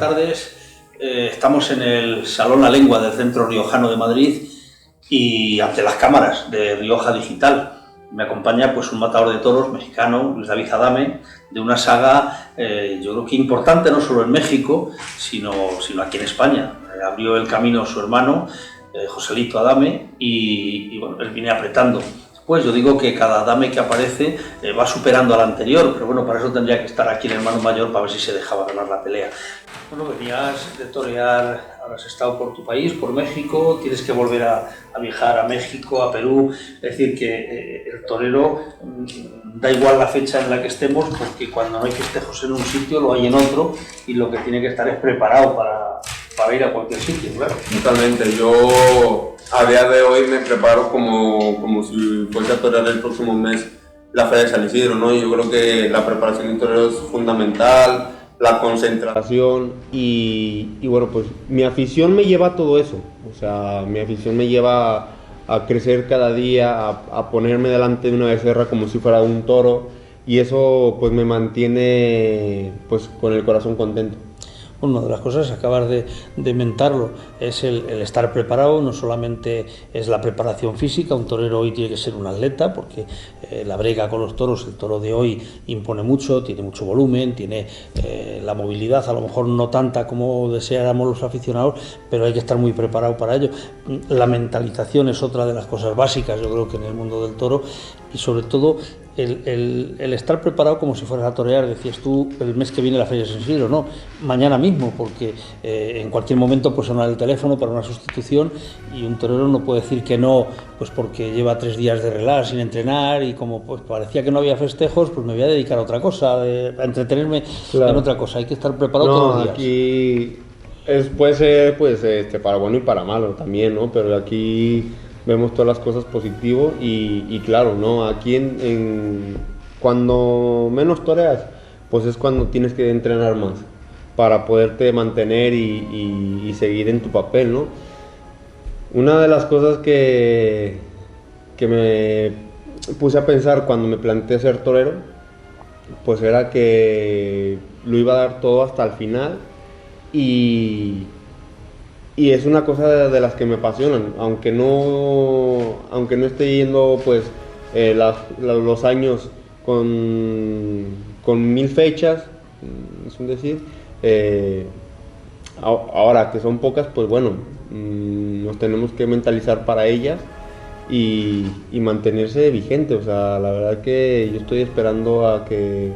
tardes. Estamos en el Salón La Lengua del Centro Riojano de Madrid y ante las cámaras de Rioja Digital. Me acompaña pues un matador de toros mexicano, Luis David Adame, de una saga yo creo que importante no solo en México, sino aquí en España. Abrió el camino su hermano, Joselito Adame, y bueno, él viene apretando. Pues yo digo que cada Adame que aparece va superando al anterior, pero bueno, para eso tendría que estar aquí el hermano mayor para ver si se dejaba ganar la pelea. Bueno, venías de torear, ahora has estado por tu país, por México, tienes que volver a viajar a México, a Perú, es decir que el torero da igual la fecha en la que estemos, porque cuando no hay festejos en un sitio lo hay en otro, y lo que tiene que estar es preparado para ir a cualquier sitio, claro. Totalmente, yo a día de hoy me preparo como si fuese a torear el próximo mes la Feria de San Isidro, ¿no? Yo creo que la preparación del torero es fundamental, la concentración y bueno, pues mi afición me lleva a todo eso, o sea, mi afición me lleva a crecer cada día, a ponerme delante de una becerra como si fuera un toro, y eso pues me mantiene pues con el corazón contento. Una de las cosas, acabar de mentarlo, es el estar preparado. No solamente es la preparación física, un torero hoy tiene que ser un atleta, porque la brega con los toros, el toro de hoy impone mucho, tiene mucho volumen, tiene la movilidad, a lo mejor no tanta como deseáramos los aficionados, pero hay que estar muy preparado para ello. La mentalización es otra de las cosas básicas, yo creo que en el mundo del toro, y sobre todo el estar preparado como si fueras a torear. Decías tú, el mes que viene la Feria de San Isidro, no, mañana mismo, porque en cualquier momento puede sonar el teléfono para una sustitución, y un torero no puede decir que no, pues porque lleva 3 días de relax sin entrenar, y como pues parecía que no había festejos, pues me voy a dedicar a otra cosa, a entretenerme en otra cosa. Hay que estar preparado todos los días. Aquí puede ser pues, para bueno y para malo también, ¿no? Pero aquí vemos todas las cosas positivas y claro, ¿no? Aquí cuando menos toreas, pues es cuando tienes que entrenar más para poderte mantener y seguir en tu papel, ¿no? Una de las cosas que me puse a pensar cuando me planteé ser torero, pues era que lo iba a dar todo hasta el final, y es una cosa de las que me apasionan, aunque no esté yendo pues los años con 1000 fechas, es un decir, ahora que son pocas, pues bueno, nos tenemos que mentalizar para ellas y mantenerse vigente. O sea, la verdad que yo estoy esperando a que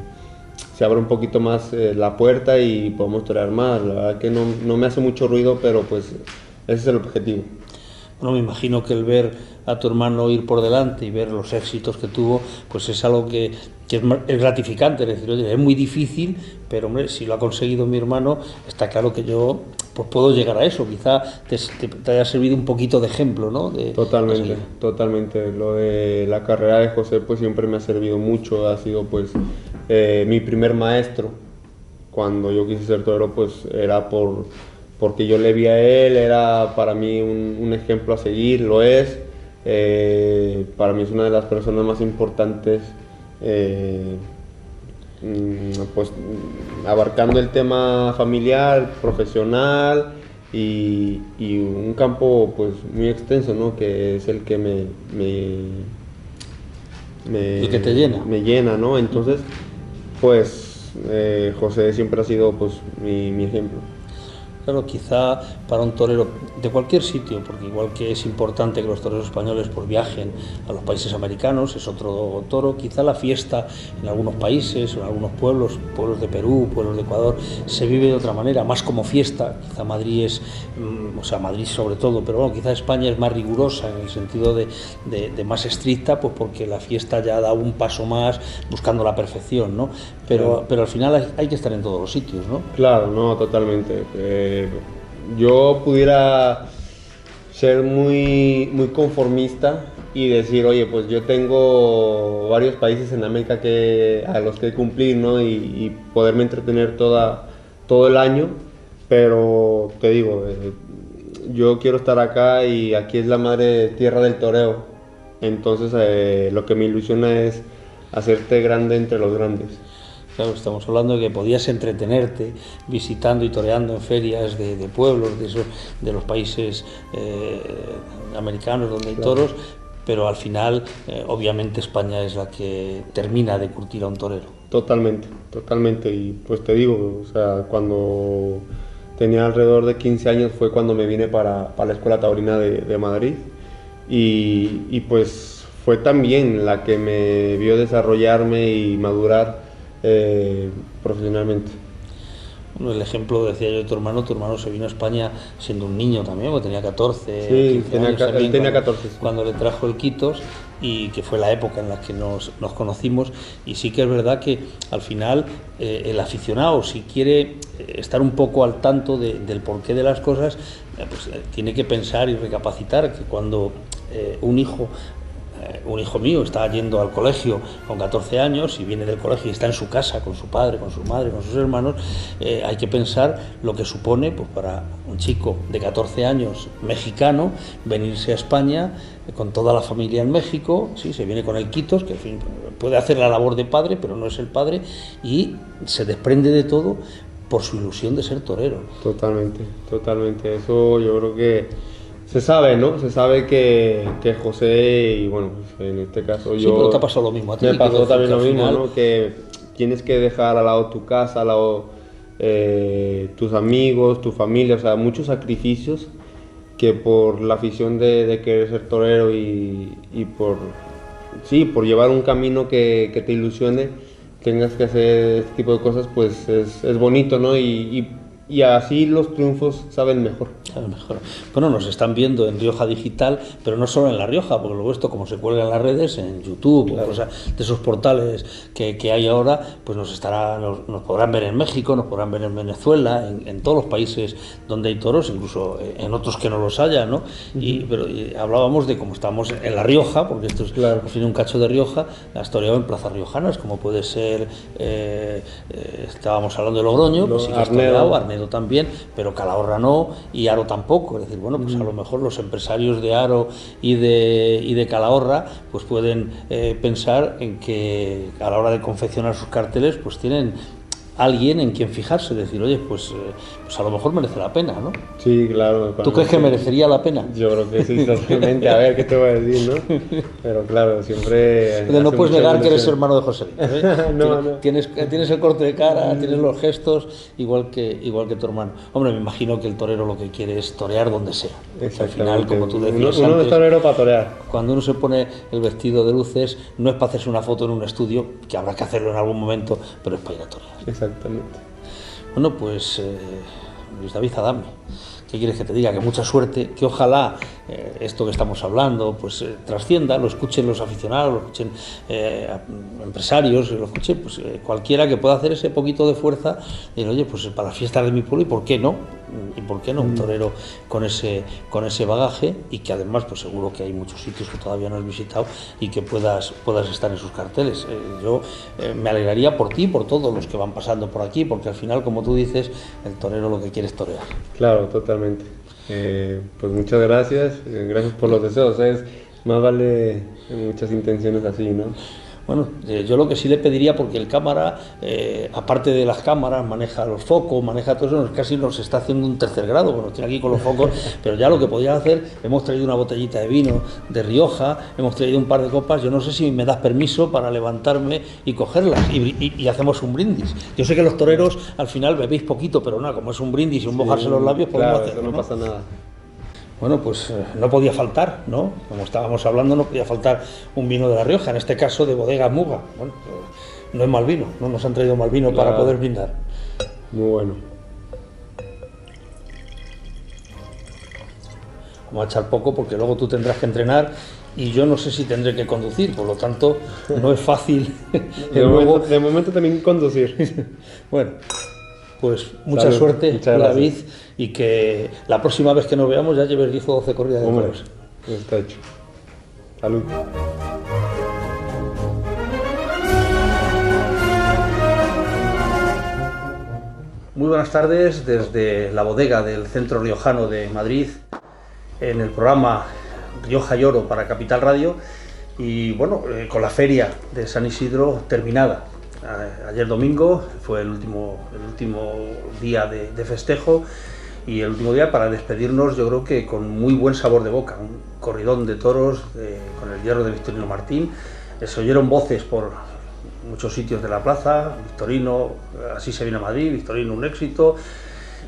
se abra un poquito más la puerta y podemos torear más. La verdad que no me hace mucho ruido, pero pues ese es el objetivo. Bueno, me imagino que el ver a tu hermano ir por delante y ver los éxitos que tuvo, pues es algo que es gratificante. Es decir, oye, es muy difícil, pero hombre, si lo ha conseguido mi hermano, está claro que yo pues puedo llegar a eso. Quizá te haya servido un poquito de ejemplo, ¿no? Totalmente. Lo de la carrera de José pues siempre me ha servido mucho. Ha sido pues mi primer maestro. Cuando yo quise ser torero, pues era porque yo le vi a él, era para mí un ejemplo a seguir, lo es. Para mí es una de las personas más importantes, pues abarcando el tema familiar, profesional y un campo pues muy extenso, ¿no? Que es el que el que te llena. Me llena, ¿no? Entonces, pues José siempre ha sido pues mi ejemplo. Claro, quizá para un torero de cualquier sitio, porque igual que es importante que los toreros españoles pues viajen a los países americanos, es otro toro. Quizá la fiesta en algunos países, en algunos pueblos de Perú, pueblos de Ecuador, se vive de otra manera, más como fiesta. Quizá Madrid Madrid sobre todo, pero bueno, quizá España es más rigurosa en el sentido de más estricta, pues porque la fiesta ya da un paso más buscando la perfección, ¿no? Pero al final hay que estar en todos los sitios, ¿no? Claro, no, totalmente. Yo pudiera ser muy conformista y decir, oye, pues yo tengo varios países en América a los que cumplir, ¿no? Y poderme entretener todo el año, pero te digo, yo quiero estar acá y aquí es la madre tierra del toreo. Entonces lo que me ilusiona es hacerte grande entre los grandes. Claro, estamos hablando de que podías entretenerte visitando y toreando en ferias de pueblos, de los países americanos donde hay toros, pero al final, obviamente, España es la que termina de curtir a un torero. Totalmente, totalmente. Y pues te digo, o sea, cuando tenía alrededor de 15 años fue cuando me vine para la Escuela Taurina de Madrid. Y pues fue también la que me vio desarrollarme y madurar profesionalmente. Bueno, el ejemplo, decía yo, de tu hermano se vino a España siendo un niño también, porque tenía 14, sí, 15 años también, él tenía 14. Sí. Cuando le trajo el Quitos, y que fue la época en la que nos conocimos, y sí que es verdad que al final el aficionado, si quiere estar un poco al tanto del porqué de las cosas, pues tiene que pensar y recapacitar que cuando un hijo mío está yendo al colegio con 14 años y viene del colegio y está en su casa con su padre, con su madre, con sus hermanos, hay que pensar lo que supone, pues, para un chico de 14 años mexicano venirse a España con toda la familia en México. Sí, se viene con el Quitos, que en fin, puede hacer la labor de padre, pero no es el padre, y se desprende de todo por su ilusión de ser torero. Totalmente, totalmente. Eso yo creo que se sabe, ¿no? Se sabe que José, y bueno, en este caso sí, yo... pero te ha pasado lo mismo a ti. Me pasó también lo mismo, final, ¿no? Que tienes que dejar al lado tu casa, al lado tus amigos, tu familia, o sea, muchos sacrificios que por la afición de querer ser torero y por llevar un camino que te ilusione, tengas que hacer este tipo de cosas, pues es bonito, ¿no? Y así los triunfos saben mejor. Bueno, nos están viendo en Rioja Digital, pero no solo en La Rioja, porque luego esto, como se cuelga en las redes, en YouTube, claro, o sea, de esos portales que hay ahora, pues nos podrán ver en México, nos podrán ver en Venezuela, en todos los países donde hay toros, incluso en otros que no los haya, ¿no? Pero hablábamos de cómo estamos en La Rioja, porque esto es, claro, al fin, un cacho de Rioja, has toreado en plazas riojanas, como puede ser, estábamos hablando de Logroño, pues sí que has toreado, Arnedo también, pero Calahorra no, y Haro tampoco. Es decir, bueno, pues a lo mejor los empresarios de Haro y de Calahorra pues pueden pensar en que a la hora de confeccionar sus carteles pues tienen alguien en quien fijarse, decir, oye, pues a lo mejor merece la pena, ¿no? Sí, claro. ¿Tú crees que merecería la pena? Yo creo que sí, totalmente. A ver, ¿qué te voy a decir, no? Pero claro, siempre... Pero no puedes negar que eres hermano de José, no. Tienes el corte de cara, tienes los gestos, igual que tu hermano. Hombre, me imagino que el torero lo que quiere es torear donde sea. Al final, como tú decías uno antes, es torero para torear. Cuando uno se pone el vestido de luces, no es para hacerse una foto en un estudio, que habrá que hacerlo en algún momento, pero es para ir a torear. Exactamente. Bueno, pues Luis David Adame, ¿qué quieres que te diga? Que mucha suerte, que ojalá esto que estamos hablando pues trascienda, lo escuchen los aficionados, lo escuchen empresarios, lo escuchen pues, cualquiera que pueda hacer ese poquito de fuerza y oye, pues para las fiestas de mi pueblo, ¿y por qué no? Un torero con ese bagaje, y que además pues seguro que hay muchos sitios que todavía no has visitado y que puedas estar en sus carteles. Yo me alegraría por ti y por todos los que van pasando por aquí, porque al final, como tú dices, el torero lo que quiere es torear. Claro, totalmente. Pues muchas gracias por los deseos, más vale muchas intenciones así, ¿no? Bueno, yo lo que sí le pediría, porque el cámara, aparte de las cámaras, maneja los focos, maneja todo eso, casi nos está haciendo un tercer grado, bueno, tiene aquí con los focos, pero ya lo que podía hacer, hemos traído una botellita de vino de Rioja, hemos traído un par de copas, yo no sé si me das permiso para levantarme y cogerlas, y hacemos un brindis. Yo sé que los toreros al final bebéis poquito, pero nada, como es un brindis y un mojarse los labios, podemos claro, hacerlo, no pasa nada. Bueno, pues no podía faltar, ¿no? Como estábamos hablando, no podía faltar un vino de La Rioja, en este caso de Bodega Muga. Bueno, no es mal vino, no nos han traído mal vino para poder brindar. Muy bueno. Vamos a echar poco porque luego tú tendrás que entrenar y yo no sé si tendré que conducir, por lo tanto no es fácil. De momento también conducir. Bueno. Pues mucha suerte, David, y que la próxima vez que nos veamos ya lleves 10 o 12 corridas de toros. Está hecho. Salud. Muy buenas tardes desde la bodega del Centro Riojano de Madrid, en el programa Rioja y Oro para Capital Radio, y bueno, con la feria de San Isidro terminada. ayer domingo fue el último día de festejo, y el último día para despedirnos, yo creo que con muy buen sabor de boca, un corridón de toros con el hierro de Victorino Martín. Se oyeron voces por muchos sitios de la plaza: Victorino, así se viene a Madrid, Victorino un éxito,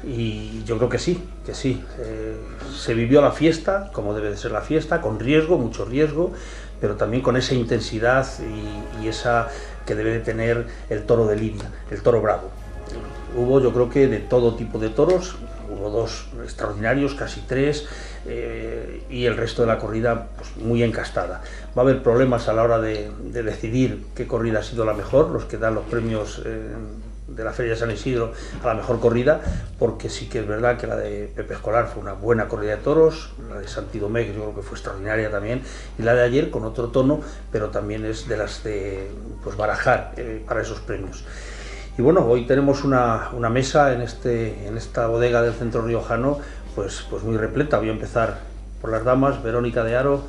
y yo creo que sí, se vivió la fiesta como debe de ser la fiesta, con riesgo, mucho riesgo, pero también con esa intensidad y esa que debe de tener el toro de lidia, el toro bravo. Hubo, yo creo que de todo tipo de toros, hubo 2 extraordinarios, casi 3, y el resto de la corrida pues, muy encastada. Va a haber problemas a la hora de decidir qué corrida ha sido la mejor, los que dan los premios de la Feria de San Isidro a la mejor corrida, porque sí que es verdad que la de Pepe Escolar fue una buena corrida de toros, la de Santi Domé, que yo creo que fue extraordinaria también, y la de ayer con otro tono, pero también es de las de pues, barajar para esos premios. Y bueno, hoy tenemos una mesa en esta bodega del centro riojano pues muy repleta. Voy a empezar por las damas. Verónica de Haro,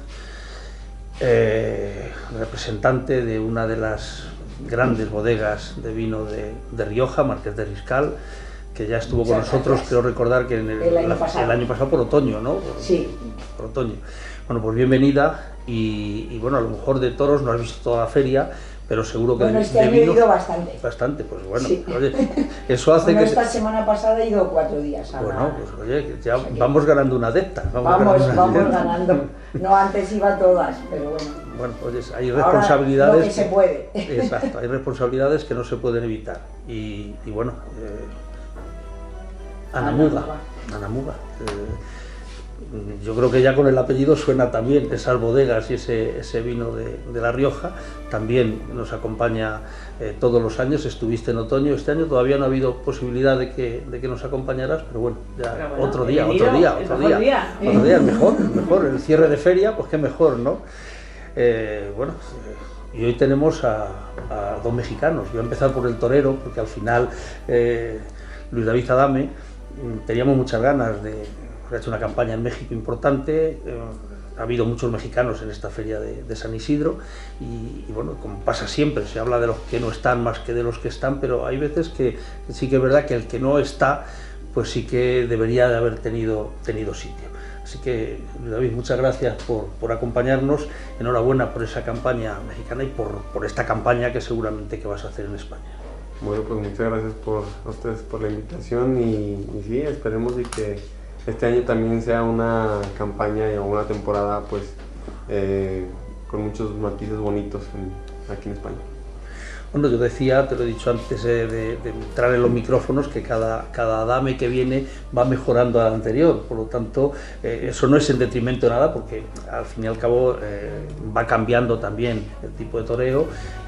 representante de una de las grandes bodegas de vino de Rioja, Marqués de Riscal, que ya estuvo con nosotros, creo recordar que el año pasado por otoño, ¿no? Sí. Por otoño. Bueno, pues bienvenida, y bueno, a lo mejor de toros no has visto toda la feria, pero seguro que bueno, este año he ido bastante. Bastante, pues bueno, sí. Oye, eso hace bueno, que... esta semana pasada he ido 4 días a Bueno, pues oye, ya vamos ganando una adepta. Vamos ganando. No, antes iba a todas, pero bueno. Bueno, pues hay responsabilidades... Ahora, lo que se puede. Exacto, hay responsabilidades que no se pueden evitar. Y bueno, Ana Muga. Yo creo que ya con el apellido suena también esas bodegas y ese vino de La Rioja. También nos acompaña todos los años. Estuviste en otoño, este año todavía no ha habido posibilidad de que nos acompañaras, pero bueno, ya otro día, el mejor, el cierre de feria, pues qué mejor, ¿no? Y hoy tenemos a 2 mexicanos. Voy a empezar por el torero, porque al final Luis David Adame, teníamos muchas ganas ha hecho una campaña en México importante, ha habido muchos mexicanos en esta feria de San Isidro, y bueno, como pasa siempre, se habla de los que no están más que de los que están, pero hay veces que sí que es verdad que el que no está, pues sí que debería de haber tenido sitio. Así que, David, muchas gracias por acompañarnos, enhorabuena por esa campaña mexicana y por esta campaña que seguramente que vas a hacer en España. Bueno, pues muchas gracias a ustedes por la invitación, y sí, esperemos de que este año también sea una campaña o una temporada pues con muchos matices bonitos aquí en España. Bueno, yo decía, te lo he dicho antes de entrar en los micrófonos, que cada dame que viene va mejorando al anterior, por lo tanto eso no es en detrimento de nada, porque al fin y al cabo va cambiando también el tipo de toreo,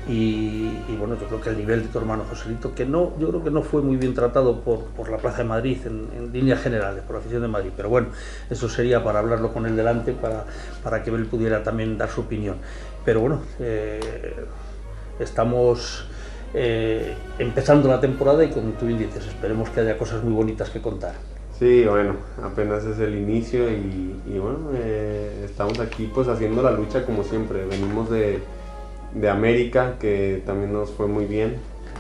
y bueno, yo creo que el nivel de tu hermano Joselito, yo creo que no fue muy bien tratado por la Plaza de Madrid en líneas generales, por la afición de Madrid, pero bueno, eso sería para hablarlo con él delante, para que él pudiera también dar su opinión. Pero bueno, estamos empezando la temporada, y como tú bien dices, esperemos que haya cosas muy bonitas que contar. Sí, bueno, apenas es el inicio, y bueno, estamos aquí pues haciendo la lucha como siempre. Venimos de América, que también nos fue muy bien,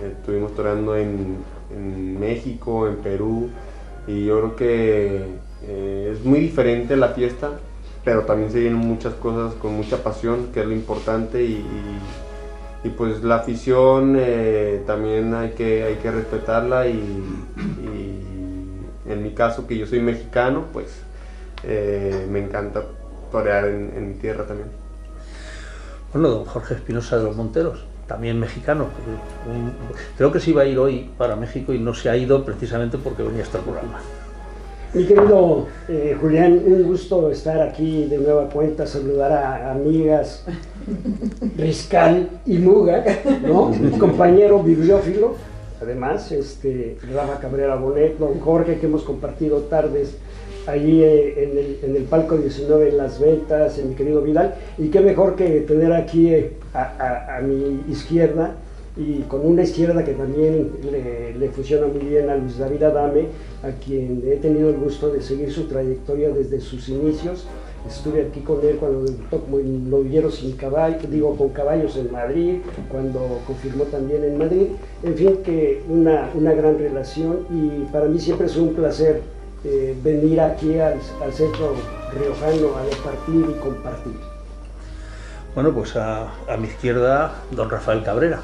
estuvimos toreando en México, en Perú, y yo creo que es muy diferente la fiesta, pero también se vienen muchas cosas con mucha pasión, que es lo importante, y pues la afición también hay que respetarla, y en mi caso, que yo soy mexicano, pues me encanta torear en mi tierra también. Bueno, don Jorge Espinosa de los Monteros, también mexicano, creo que se iba a ir hoy para México y no se ha ido precisamente porque venía hasta el programa. Mi querido Julián, un gusto estar aquí de nueva cuenta, saludar a amigas Riscal y Muga, ¿no? Un compañero bibliófilo, además, Rafa Cabrera Bonet, don Jorge, que hemos compartido tardes allí en el palco 19 en Las Ventas, en mi querido Vidal, y qué mejor que tener aquí a mi izquierda y con una izquierda que también le funciona muy bien a Luis David Adame, a quien he tenido el gusto de seguir su trayectoria desde sus inicios. Estuve aquí con él cuando debutó como en Novilleros sin caballos, con caballos en Madrid, cuando confirmó también en Madrid. En fin, que una gran relación, y para mí siempre es un placer venir aquí al centro riojano a departir y compartir. Bueno, pues a mi izquierda, don Rafael Cabrera.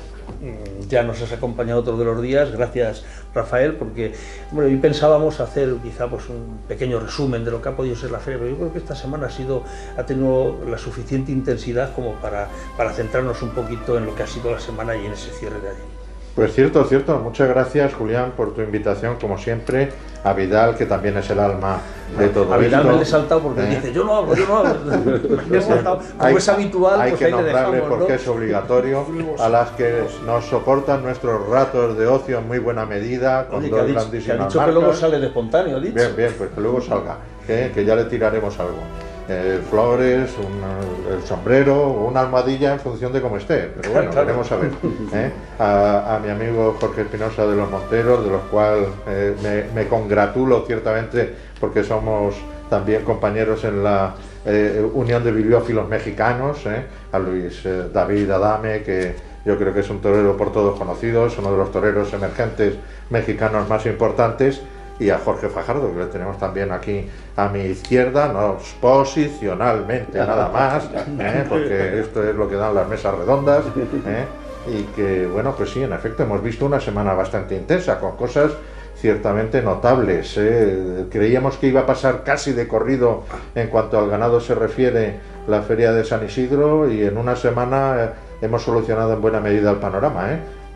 Ya nos has acompañado todos los días, gracias Rafael, porque bueno, hoy pensábamos hacer quizá pues un pequeño resumen de lo que ha podido ser la feria, pero yo creo que esta semana ha tenido la suficiente intensidad como para centrarnos un poquito en lo que ha sido la semana y en ese cierre de ayer. Pues cierto, cierto. Muchas gracias, Julián, por tu invitación, como siempre. A Vidal, que también es el alma de todo esto. A Vidal me le he saltado porque dice, yo no hablo. Me he saltado. Como es habitual, hay pues que ahí le nombrarle dejamos, porque ¿no? es obligatorio. A las que nos soportan nuestros ratos de ocio en muy buena medida, con Oye, dos que ha grandísimas dicho marcas. que luego sale de espontáneo, ha dicho. Bien, bien, pues que luego salga, que ya le tiraremos algo. Flores, el sombrero o una almohadilla en función de cómo esté, pero bueno, claro. Veremos a ver. A mi amigo Jorge Espinosa de los Monteros, de los cuales me congratulo ciertamente porque somos también compañeros en la Unión de Bibliófilos Mexicanos, a Luis David Adame, que yo creo que es un torero por todos conocido, es uno de los toreros emergentes mexicanos más importantes, y a Jorge Fajardo, que le tenemos también aquí a mi izquierda, no posicionalmente nada más, porque esto es lo que dan las mesas redondas, y que bueno, pues sí, en efecto hemos visto una semana bastante intensa, con cosas ciertamente notables. Creíamos que iba a pasar casi de corrido en cuanto al ganado se refiere la feria de San Isidro, y en una semana hemos solucionado en buena medida el panorama,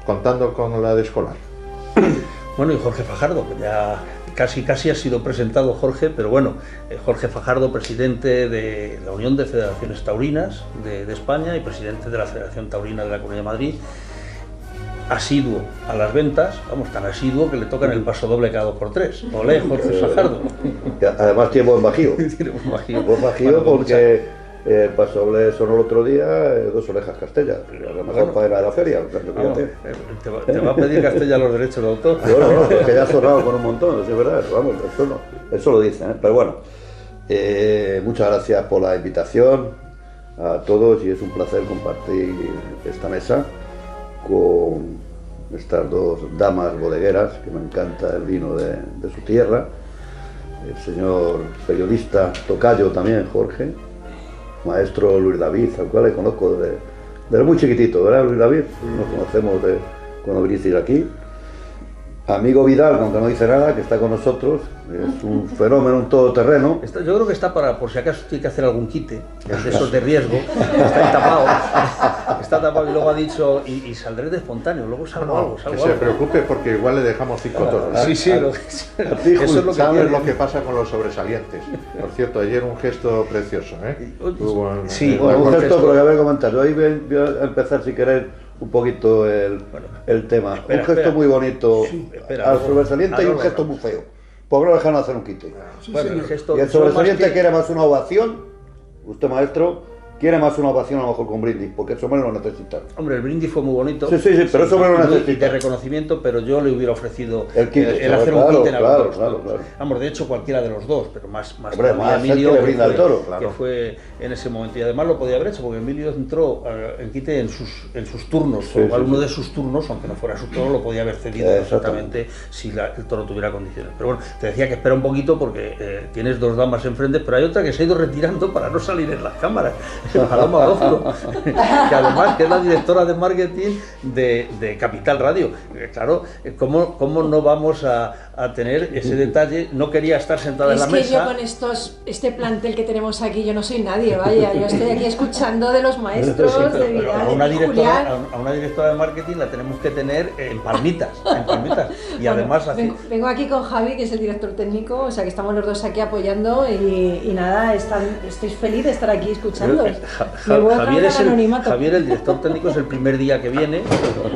contando con la de Escolar. Bueno, y Jorge Fajardo, que ya casi ha sido presentado Jorge, pero bueno, Jorge Fajardo, presidente de la Unión de Federaciones Taurinas de España y presidente de la Federación Taurina de la Comunidad de Madrid, asiduo a las ventas, vamos, tan asiduo que le tocan el paso doble cada 2x3. Olé, Jorge Fajardo. Además tiene buen bajío. Tiene buen bajío. Buen bajío, bueno, porque el paso doble sonó el otro día 2 orejas Castella, la mejor faena de la feria. O sea, vamos, te va a pedir Castella los derechos de autor. No, es que ya ha sonado con un montón, es verdad, vamos, eso lo dicen, pero bueno, muchas gracias por la invitación a todos, y es un placer compartir esta mesa con estas dos damas bodegueras, que me encanta el vino de su tierra, el señor periodista tocayo también, Jorge, maestro Luis David, al cual le conozco desde muy chiquitito, ¿verdad, Luis David? Nos conocemos de cuando vinisteis aquí. Amigo Vidal, aunque no dice nada, que está con nosotros, es un fenómeno, un todoterreno. Yo creo que está para, por si acaso tiene que hacer algún quite, de esos de riesgo, está tapado y luego ha dicho, y saldré de espontáneo, luego salgo algo. Que se preocupe, porque igual le dejamos 5 toros. Sí, eso es lo que ¿Sabes lo que pasa con los sobresalientes? Por cierto, ayer un gesto precioso, Sí, un gesto, pero ya voy a comentar. Hoy voy a empezar, si queréis, un poquito el tema. Un gesto muy bonito al sobresaliente, y un gesto muy feo. ¿Por qué no dejaron hacer un quite? Bueno, el gesto, y el sobresaliente quiere más una ovación, usted maestro, quiere más una ovación a lo mejor con brindis, porque eso me lo necesita. Hombre, el brindis fue muy bonito. Sí, pero eso me lo necesita. De reconocimiento, pero yo le hubiera ofrecido el hacer un quite en claro. Vamos, de hecho, cualquiera de los dos, pero más Emilio, que brinda al toro, que fue en ese momento. Y además lo podía haber hecho, porque Emilio entró en quite en sus turnos, o alguno de sus turnos, aunque no fuera su toro, lo podía haber cedido perfectamente si el toro tuviera condiciones. Pero bueno, te decía que espera un poquito, porque tienes dos damas enfrente, pero hay otra que se ha ido retirando para no salir en las cámaras. Paloma Orozco, que además que es la directora de marketing de Capital Radio. Claro, ¿cómo no vamos a tener ese detalle? No quería estar sentada en la mesa. Es que yo con este plantel que tenemos aquí, yo no soy nadie, vaya, yo estoy aquí escuchando de los maestros, sí, de Vidal, a una directora de marketing la tenemos que tener en palmitas. Y bueno, además vengo aquí con Javi, que es el director técnico, o sea que estamos los dos aquí apoyando, y nada, estoy feliz de estar aquí escuchando. Javier, el director técnico, es el primer día que viene.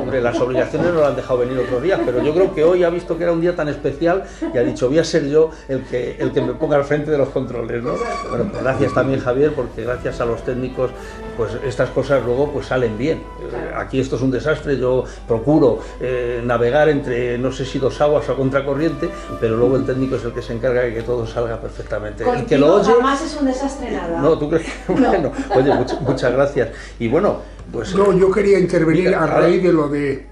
Hombre, las obligaciones no lo han dejado venir otros días, pero yo creo que hoy ha visto que era un día tan especial y ha dicho, voy a ser yo el que me ponga al frente de los controles, ¿no? Bueno, pues gracias también, Javier, porque gracias a los técnicos pues estas cosas luego pues salen bien. Aquí esto es un desastre, yo procuro navegar entre no sé si dos aguas o contracorriente, pero luego el técnico es el que se encarga de que todo salga perfectamente. El que lo oye, jamás es un desastre nada. no, ¿tú crees que? Bueno, oye, muchas gracias. Y bueno, pues... No, yo quería intervenir mira, a raíz de lo de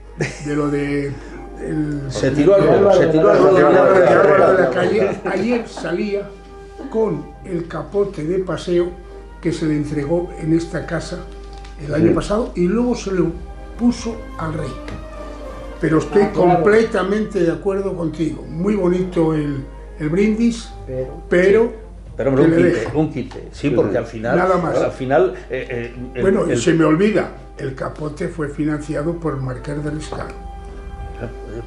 se tiró al ruedo, de la calle. Ayer salía con el capote de paseo que se le entregó en esta casa el año pasado y luego se lo puso al rey. Pero estoy completamente de acuerdo contigo. Muy bonito el brindis, pero hombre, un quite, sí, porque al final... Nada más. Al final se me olvida, el capote fue financiado por Marqués de Riscal.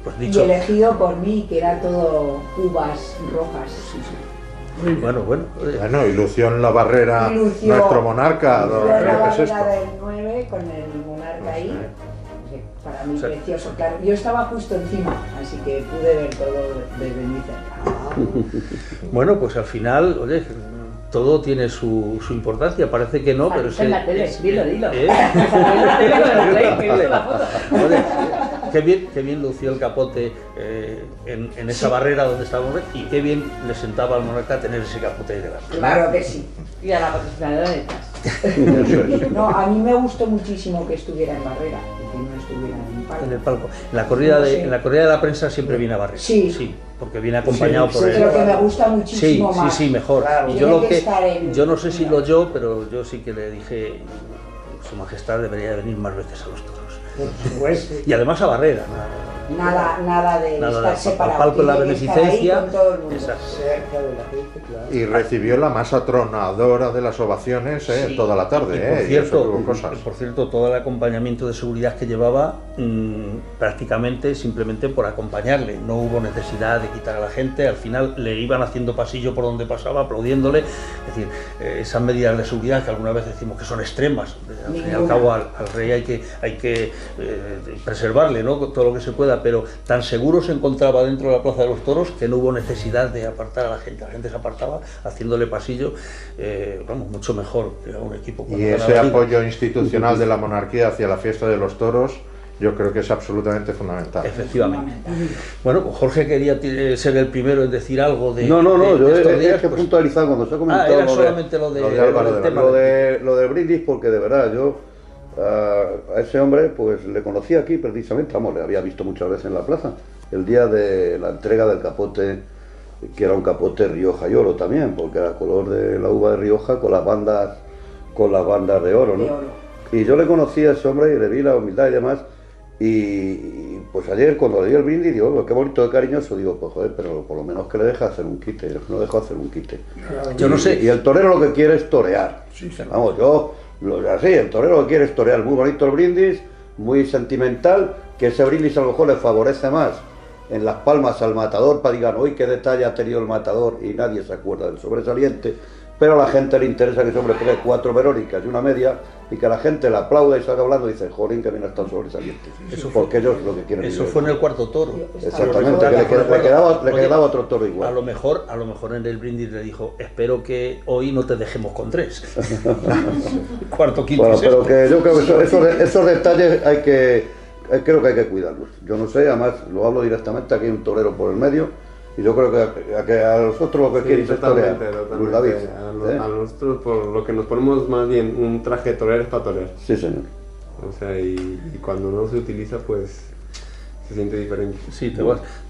Pues Y dicho, elegido por mí, que era todo uvas rojas. Muy bien. Bueno, ilusión la barrera, Ilusión. nuestro monarca, Yo la ¿qué es barrera esto? del 9 con el monarca ahí. Que para mí O sea, precioso, claro. Yo estaba justo encima, así que pude ver todo desde mi cerca. bueno, pues al final, oye, todo tiene su importancia, parece que no, pero Está en la tele, dilo. ¿Eh? En la tele con el rey, que he visto la foto. Oye, qué bien lució el capote en esa barrera donde estaba el rey, y qué bien le sentaba al monarca tener ese capote ahí delante. Claro que sí. Y a la patrocinadora detrás. No, a mí me gustó muchísimo que estuviera en barrera y que no estuviera en palco. En el palco. En la corrida de la prensa siempre viene a barrer. Sí. Porque viene acompañado por Creo que me gusta muchísimo más. Sí, mejor. Claro, Y tiene que estar en- yo no sé si lo yo, pero yo sí que le dije, Su Majestad debería de venir más veces a los toros. Por supuesto. Y además a barrera. Nada de estar separado. Al palco de la Tiene que estar ahí beneficencia. con todo el mundo. Exacto. Cerca de la gente, claro. Y recibió la más atronadora de las ovaciones Sí. toda la tarde. Y Y eso tuvo cosas. por cierto, todo el acompañamiento de seguridad que llevaba, prácticamente simplemente por acompañarle. No hubo necesidad de quitar a la gente, al final le iban haciendo pasillo por donde pasaba, aplaudiéndole. Es decir, esas medidas de seguridad que alguna vez decimos que son extremas, al fin y al cabo al rey hay que preservarle, ¿no? Todo lo que se pueda, pero tan seguro se encontraba dentro de la Plaza de los Toros que no hubo necesidad de apartar a la gente se apartaba haciéndole pasillo, mucho mejor que a un equipo. Y ese apoyo institucional de la monarquía hacia la fiesta de los toros, yo creo que es absolutamente fundamental. Efectivamente. Bueno, pues Jorge quería ser el primero en decir algo de... No, de yo estos he días, que pues- puntualizar cuando se ha comentado era solamente lo de Álvaro el de tema lo del brindis, porque de verdad yo a ese hombre pues le conocí aquí precisamente, le había visto muchas veces en la plaza, el día de la entrega del capote, que era un capote Rioja y oro también, porque era color de la uva de Rioja con las bandas de oro, ¿no? De oro. Y yo le conocí a ese hombre y le vi la humildad y demás. Y pues ayer cuando le di el brindis, digo, qué bonito, qué cariñoso, digo, pues joder, pero por lo menos que le deje hacer un quite, no dejó hacer un quite. Yo no sé. Y el torero lo que quiere es torear. Sí. Vamos, así, el torero lo que quiere es torear, muy bonito el brindis, muy sentimental, que ese brindis a lo mejor le favorece más en las palmas al matador para digan, hoy qué detalle ha tenido el matador y nadie se acuerda del sobresaliente, pero a la gente le interesa que ese hombre pegue 4 verónicas y una media y que la gente le aplauda y salga hablando y dice, jolín, que bien está el sobresaliente. Porque ellos lo que quieren Eso es fue en el cuarto toro. exactamente, que le quedaba otro toro igual. A lo mejor en el brindis le dijo, espero que hoy no te dejemos con 3. Cuarto, quinto Bueno, y sexto. pero que yo creo que esos detalles creo que hay que cuidarlos. Yo no sé, además lo hablo directamente, aquí hay un torero por el medio, y yo creo que a nosotros lo que quieren es torear. Luis David, A nosotros, por lo que nos ponemos más bien, un traje de torero es para torear. Sí, señor. O sea, y cuando no se utiliza, pues se siente diferente. Sí,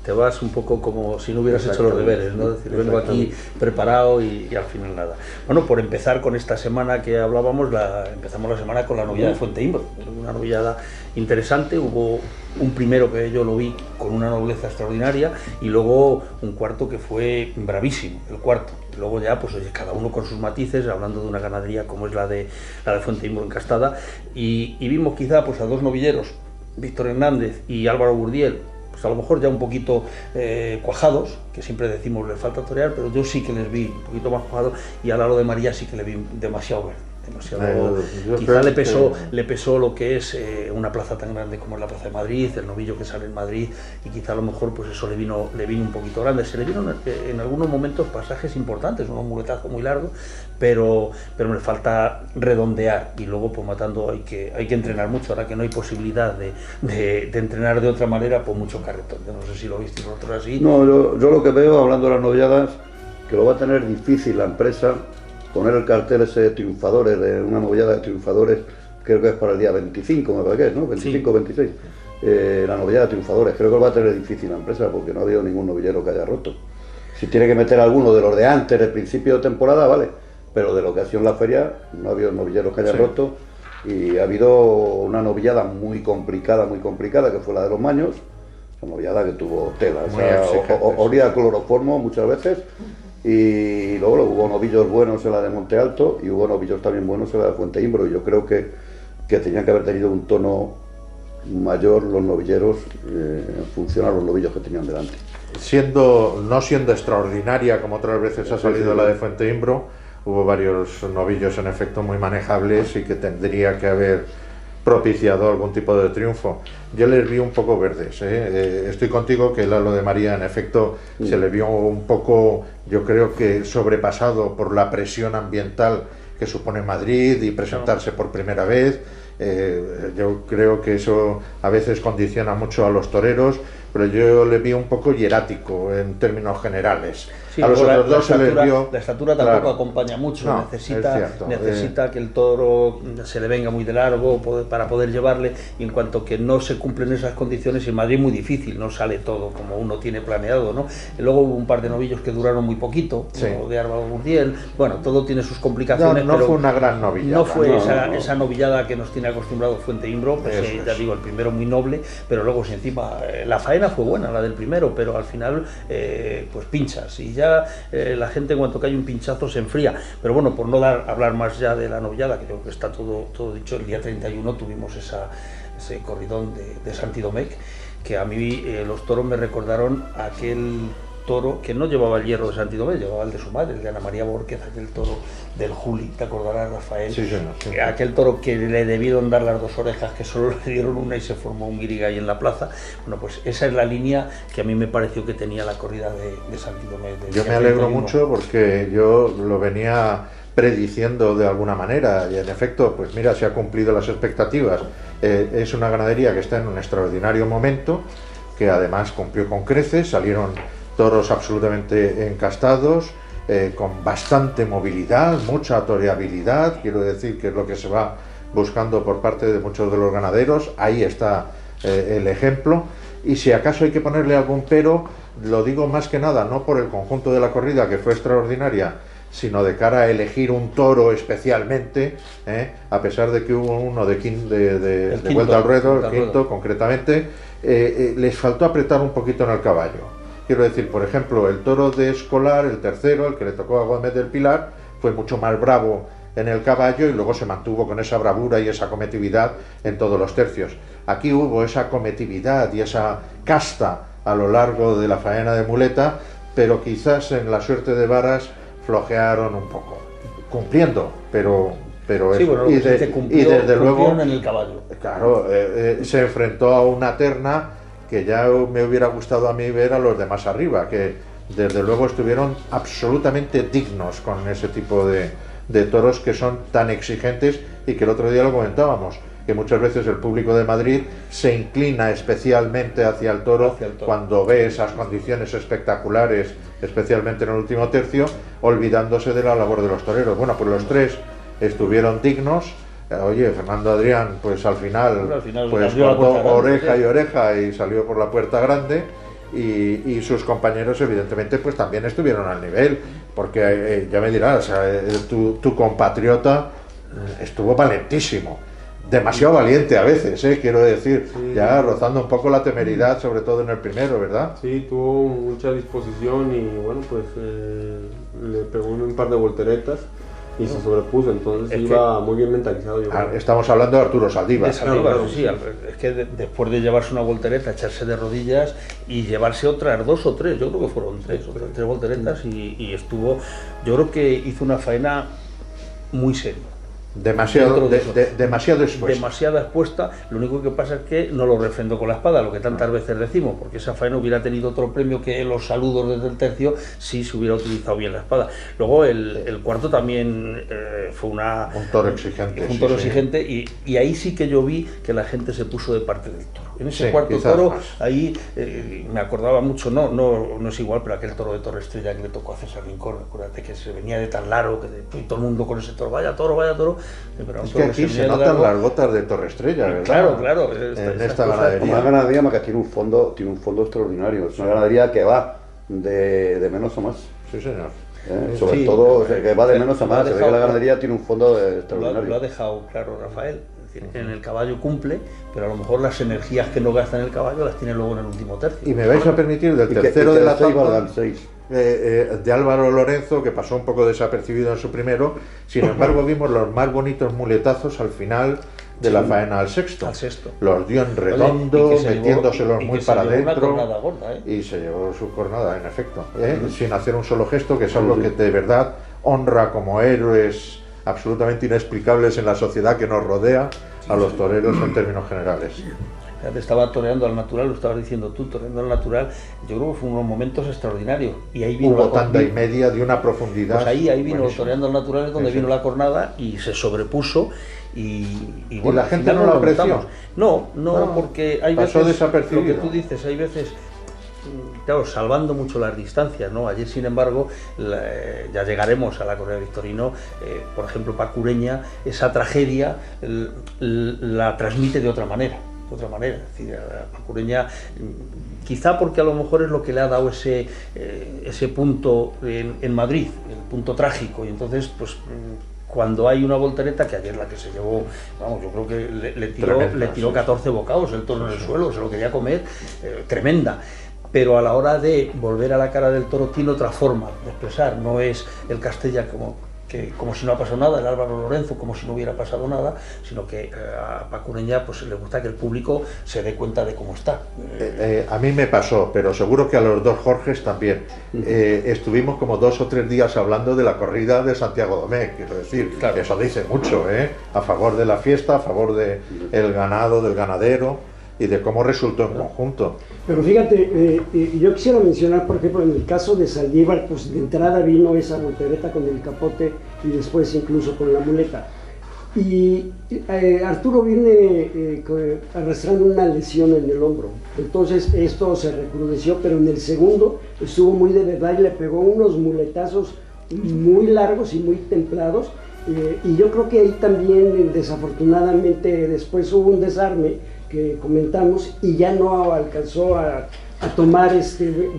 te vas un poco como si no hubieras hecho los deberes, ¿no? Es decir, vengo aquí preparado y al final nada. Bueno, por empezar con esta semana que hablábamos, empezamos la semana con la novillada de Fuente Imbro, una novillada interesante. Hubo un primero que yo lo vi con una nobleza extraordinaria y luego un cuarto que fue bravísimo, el cuarto. Y luego ya, pues oye, cada uno con sus matices, hablando de una ganadería como es la de Fuente Imbro encastada, y vimos quizá pues a dos novilleros, Víctor Hernández y Álvaro Burdiel, pues a lo mejor ya un poquito cuajados, que siempre decimos les falta torear, pero yo sí que les vi un poquito más cuajados, y a Lalo de María sí que le vi demasiado verde. demasiado. Yo Quizá creo le pesó lo que es una plaza tan grande como es la Plaza de Madrid, el novillo que sale en Madrid, y quizá a lo mejor pues eso le vino un poquito grande. Se le vieron en algunos momentos pasajes importantes, unos muletazos muy largos, pero me falta redondear, y luego pues matando hay que entrenar mucho. Ahora que no hay posibilidad de entrenar de otra manera, pues mucho carretón. Yo no sé si lo visteis vosotros así. No, yo lo que veo, hablando de las novilladas, que lo va a tener difícil la empresa poner el cartel ese de triunfadores, de una novillada de triunfadores, creo que es para el día 25, me parece que es, ¿no? 25 o Sí. 26. La novillada de triunfadores, creo que lo va a tener difícil la empresa porque no ha habido ningún novillero que haya roto. Si tiene que meter alguno de los de antes, del principio de temporada, vale, pero de lo que ha sido en la feria no ha habido novilleros que hayan roto, y ha habido una novillada muy complicada, que fue la de los Maños, una novillada que tuvo tela, Muy exigente, olía a cloroformo muchas veces. Y luego hubo novillos buenos en la de Monte Alto y hubo novillos también buenos en la de Fuente Imbro, y yo creo que tenían que haber tenido un tono mayor los novilleros en función a los novillos que tenían delante. No siendo extraordinaria como otras veces ha salido la de Fuente Imbro, hubo varios novillos en efecto muy manejables y que tendría que haber propiciado algún tipo de triunfo. Yo les vi un poco verdes, estoy contigo que el halo de María en efecto se le vio un poco, yo creo que sobrepasado por la presión ambiental que supone Madrid y presentarse por primera vez. Yo creo que eso a veces condiciona mucho a los toreros, pero yo le vi un poco hierático en términos generales. Sí, a los otros dos se les vio... La estatura tampoco claro, acompaña mucho, no, necesita que el toro se le venga muy de largo para poder llevarle, y en cuanto que no se cumplen esas condiciones, en Madrid es muy difícil, no sale todo como uno tiene planeado, ¿no? Y luego hubo un par de novillos que duraron muy poquito, uno de Álvaro Gurdiel, bueno, todo tiene sus complicaciones. No, pero fue una gran novillada. No fue esa novillada que nos tiene acostumbrado Fuente Imbro, pues, ya digo, el primero muy noble, pero luego si encima la faena fue buena, la del primero, pero al final pues pinchas, y ya la gente en cuanto que hay un pinchazo se enfría. Pero bueno, por no hablar más ya de la novillada, que creo que está todo dicho, el día 31 tuvimos ese corridón de Santidomec, que a mí los toros me recordaron a aquel toro que no llevaba el hierro de Santidomec, llevaba el de su madre, el de Ana María Borquez, aquel toro del Juli, te acordarás, Rafael, sí, sí. Aquel toro que le debieron dar las dos orejas, que solo le dieron una y se formó un guirigay en la plaza. Bueno, pues esa es la línea que a mí me pareció que tenía la corrida de Santidomec. Yo me alegro mucho porque yo lo venía prediciendo de alguna manera, y en efecto, pues mira, se ha cumplido las expectativas. Es una ganadería que está en un extraordinario momento, que además cumplió con creces, salieron toros absolutamente encastados, con bastante movilidad, mucha toreabilidad, quiero decir que es lo que se va buscando por parte de muchos de los ganaderos. Ahí está el ejemplo, y si acaso hay que ponerle algún pero, lo digo más que nada no por el conjunto de la corrida, que fue extraordinaria, sino de cara a elegir un toro especialmente, a pesar de que hubo uno de vuelta al ruedo, el quinto concretamente, les faltó apretar un poquito en el caballo. Quiero decir, por ejemplo, el toro de Escolar, el tercero, el que le tocó a Gómez del Pilar, fue mucho más bravo en el caballo y luego se mantuvo con esa bravura y esa cometividad en todos los tercios. Aquí hubo esa cometividad y esa casta a lo largo de la faena de muleta, pero quizás en la suerte de varas flojearon un poco, cumpliendo, pero sí, eso. bueno, Y desde luego en el caballo. Claro, se enfrentó a una terna que ya me hubiera gustado a mí ver a los de más arriba, que desde luego estuvieron absolutamente dignos con ese tipo de toros que son tan exigentes, y que el otro día lo comentábamos, que muchas veces el público de Madrid se inclina especialmente hacia el toro cuando ve esas condiciones espectaculares, especialmente en el último tercio, olvidándose de la labor de los toreros. Bueno, pues los tres estuvieron dignos. Oye, Fernando Adrián, pues al final pues cortó oreja y oreja y salió por la puerta grande, y sus compañeros evidentemente pues también estuvieron al nivel, porque ya me dirás, tu compatriota estuvo valentísimo, demasiado valiente a veces, quiero decir, sí, ya rozando un poco la temeridad, sobre todo en el primero, ¿verdad? Sí, tuvo mucha disposición y bueno, pues le pegó un par de volteretas y se sobrepuso, entonces iba muy bien mentalizado. Estamos hablando de Arturo Saldívar. Claro, sí, es que después de llevarse una voltereta, echarse de rodillas y llevarse otras dos o tres, yo creo que fueron tres volteretas, y estuvo, yo creo que hizo una faena muy seria, Demasiado expuesta. Demasiada expuesta. Lo único que pasa es que no lo refrendo con la espada, lo que tantas veces decimos, porque esa faena hubiera tenido otro premio que los saludos desde el tercio si se hubiera utilizado bien la espada. Luego el cuarto también fue un toro exigente. Un toro exigente y ahí sí que yo vi que la gente se puso de parte del toro. En ese Sí, cuarto quizás toro, más. ahí me acordaba mucho, no es igual, pero aquel toro de Torre Estrella que le tocó a César Rincón, acuérdate que se venía de tan largo, y todo el mundo con ese toro, vaya toro, pero Es que aquí se notan las gotas de Torre Estrella, ¿verdad? Claro. En esta Una ganadería. ganadería que tiene un fondo extraordinario. Es una ganadería que va de menos a más. Sí, señor. Sobre Sí, todo, o sea, que va de menos a lo ha más. Se ve que dejado la claro. ganadería tiene un fondo Lo extraordinario. ha dejado claro Rafael. Es decir, en el caballo cumple, pero a lo mejor las energías que no gasta en el caballo las tiene luego en el último tercio. Y me vais a permitir del Y que- tercero y que de la 6 tanda, valgan 6. de Álvaro Lorenzo, que pasó un poco desapercibido en su primero, sin embargo vimos los más bonitos muletazos al final de la faena al sexto. Los dio en redondo, Oye, y que se metiéndoselos llevó- y muy que se para llevó una adentro. cornada gorda, ¿eh? Y se llevó su cornada, en efecto, sin hacer un solo gesto, que es algo que de verdad honra como héroes absolutamente inexplicables en la sociedad que nos rodea a los toreros en términos generales. Fíjate, estaba toreando al natural, lo estabas diciendo tú, toreando al natural, yo creo que fue unos momentos extraordinarios. Y ahí vino Hubo la tanda y media de una profundidad. Pues ahí vino buenísima. toreando al natural, es donde Sí, vino sí. la cornada y se sobrepuso. Y la al gente final no lo apreció. montamos. No, porque hay pasó veces, desapercibido. lo que tú dices, hay veces, claro, salvando mucho las distancias, ¿no? Ayer, sin embargo, ya llegaremos a la correa de Victorino, por ejemplo, Pacureña, esa tragedia la transmite de otra manera. Es decir, a Pacureña, quizá porque a lo mejor es lo que le ha dado ese punto en Madrid, el punto trágico, y entonces, pues cuando hay una voltereta, que ayer la que se llevó, vamos, yo creo que le tiró 14 bocados el toro en el suelo, se lo quería comer, tremenda. Pero a la hora de volver a la cara del toro tiene otra forma de expresar, no es el Castella como si no ha pasado nada, el Álvaro Lorenzo como si no hubiera pasado nada, sino que a Pacureña pues le gusta que el público se dé cuenta de cómo está. A mí me pasó, pero seguro que a los dos Jorges también. Estuvimos como 2 o 3 días hablando de la corrida de Santiago Domecq, quiero decir, Claro. eso dice mucho, a favor de la fiesta, a favor del ganado, del ganadero y de cómo resultó en conjunto. Pero fíjate, yo quisiera mencionar, por ejemplo, en el caso de Saldívar, pues de entrada vino esa voltereta con el capote y después incluso con la muleta. Y Arturo viene arrastrando una lesión en el hombro. Entonces esto se recrudeció, pero en el segundo estuvo muy de verdad y le pegó unos muletazos muy largos y muy templados. Y yo creo que ahí también, desafortunadamente, después hubo un desarme que comentamos y ya no alcanzó a tomar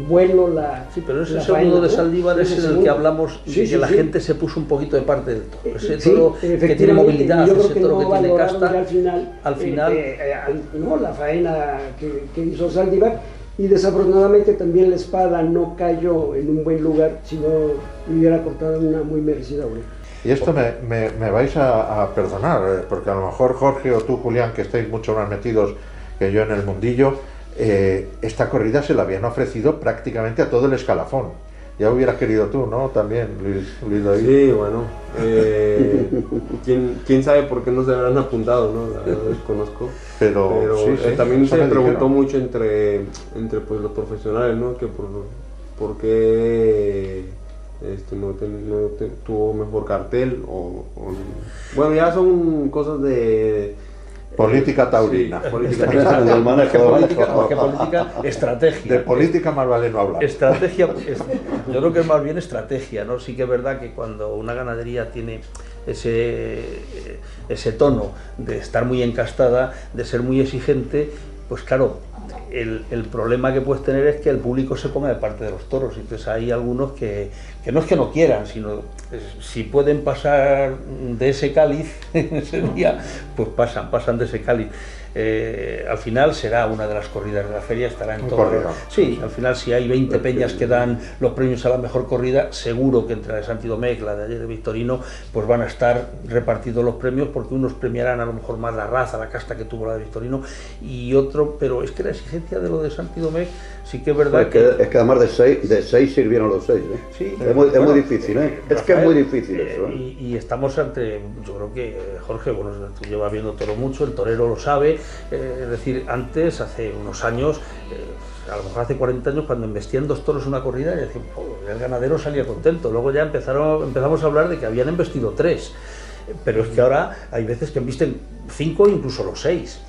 vuelo la. Sí, pero ese la segundo faena, de ¿no? Saldívar es Ese en el segundo. que hablamos Sí, de que sí, la sí. gente se puso un poquito de parte del toro. Ese Sí, toro que tiene efectivamente, movilidad, yo creo ese que toro no que tiene valoraron casta. ya Al final, no, la faena que hizo Saldívar, y desafortunadamente también la espada no cayó en un buen lugar, sino le hubiera cortado una muy merecida oreja. Y esto me vais a perdonar, porque a lo mejor Jorge o tú, Julián, que estáis mucho más metidos que yo en el mundillo, esta corrida se la habían ofrecido prácticamente a todo el escalafón. Ya hubieras querido tú, ¿no? También, Luis David. Sí, bueno. ¿Quién sabe por qué no se habrán apuntado, ¿no? La verdad desconozco. Pero sí, sí, también eso se me preguntó dijeron. mucho entre pues, los profesionales, ¿no? Que por qué tuvo mejor cartel bueno, ya son cosas de Política taurina. Sí, política Del manejo. que política, estrategia. De política más vale no hablar. Estrategia, yo creo que es más bien estrategia, ¿no? Sí que es verdad que cuando una ganadería tiene ese tono de estar muy encastada, de ser muy exigente, pues claro, el problema que puedes tener es que el público se ponga de parte de los toros. Entonces hay algunos que no es que no quieran, sino si pueden pasar de ese cáliz en ese día, pues pasan de ese cáliz. al final será una de las corridas de la feria, estará en todo. Corrido. Sí, al final si hay 20 peñas que dan los premios a la mejor corrida, seguro que entre la de Santi Domecq, la de ayer de Victorino, pues van a estar repartidos los premios, porque unos premiarán a lo mejor más la raza, la casta que tuvo la de Victorino, y otro, pero es que la exigencia de lo de Santi Domecq sí que es verdad es que además de seis sirvieron los 6, ¿eh? Sí, es muy bueno, difícil, ¿eh? Es que es muy difícil eso, ¿eh? Y estamos ante, yo creo que Jorge, bueno, tú llevas viendo toro mucho, el torero lo sabe, es decir, antes, hace unos años, a lo mejor hace 40 años, cuando embestían 2 toros en una corrida, y decían, el ganadero salía contento. Luego ya empezamos a hablar de que habían embestido 3. Pero es que ahora hay veces que embisten 5 incluso los 6,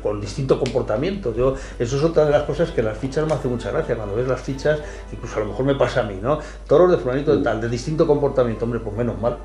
con distinto comportamiento. Eso es otra de las cosas que las fichas me hace mucha gracia, cuando ves las fichas, incluso a lo mejor me pasa a mí, ¿no? Toros de fulanito de tal, de distinto comportamiento, hombre, pues menos mal,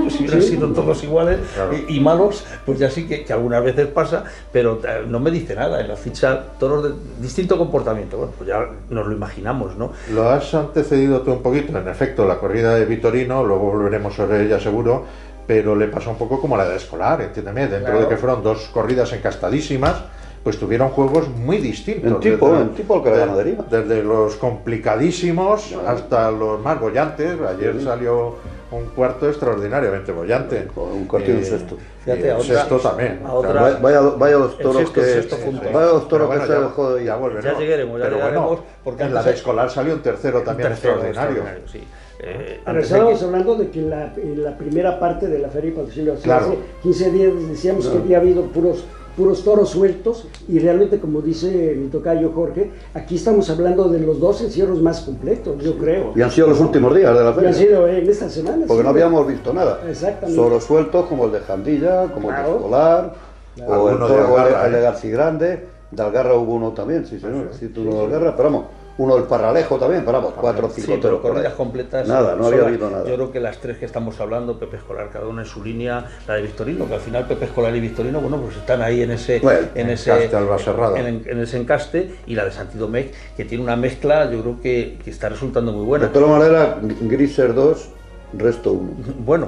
si hubieran sido todos iguales, claro, y malos, pues ya sí que algunas veces pasa, pero no me dice nada, en la ficha toros de distinto comportamiento, bueno, pues ya nos lo imaginamos, ¿no? Lo has antecedido tú un poquito, en efecto, la corrida de Victorino, luego volveremos sobre ella seguro, pero le pasó un poco como la de Escolar, entiéndeme, dentro claro, de que fueron 2 corridas encastadísimas, pues tuvieron juegos muy distintos. En tipo al que la ganadería. Desde los complicadísimos hasta los más bollantes. Ayer salió un cuarto extraordinariamente bollante. Un cuarto y un sexto. Fíjate, un sexto también. Vaya los toros que se dejó de ir. Ya llegaremos, bueno, porque en la de Escolar salió un tercero también extraordinario. Sí. Pero estábamos hablando de que en la primera parte de la feria, cuando se lo hacía hace 15 días, decíamos que había habido puros toros sueltos, y realmente, como dice mi tocayo Jorge, aquí estamos hablando de los 2 encierros más completos, yo creo. Y han sido los últimos días de la feria. Y han sido en esta semana. Porque no habíamos visto nada. Exactamente. Toros sueltos como el de Jandilla, como el de Escolar, o el de García Grande. De Algarra hubo uno también, sí señor, uno de Algarra, pero vamos. Uno del Parralejo también, pero vamos, 4 o 5 pero corridas completas. Nada, no había habido nada. Yo creo que las 3 que estamos hablando, Pepe Escolar, cada uno en su línea, la de Victorino, que al final Pepe Escolar y Victorino, bueno, pues están ahí en ese encaste, y la de Santi Domecq, que tiene una mezcla, yo creo que está resultando muy buena. De todas maneras, Griser 2, resto 1. Bueno,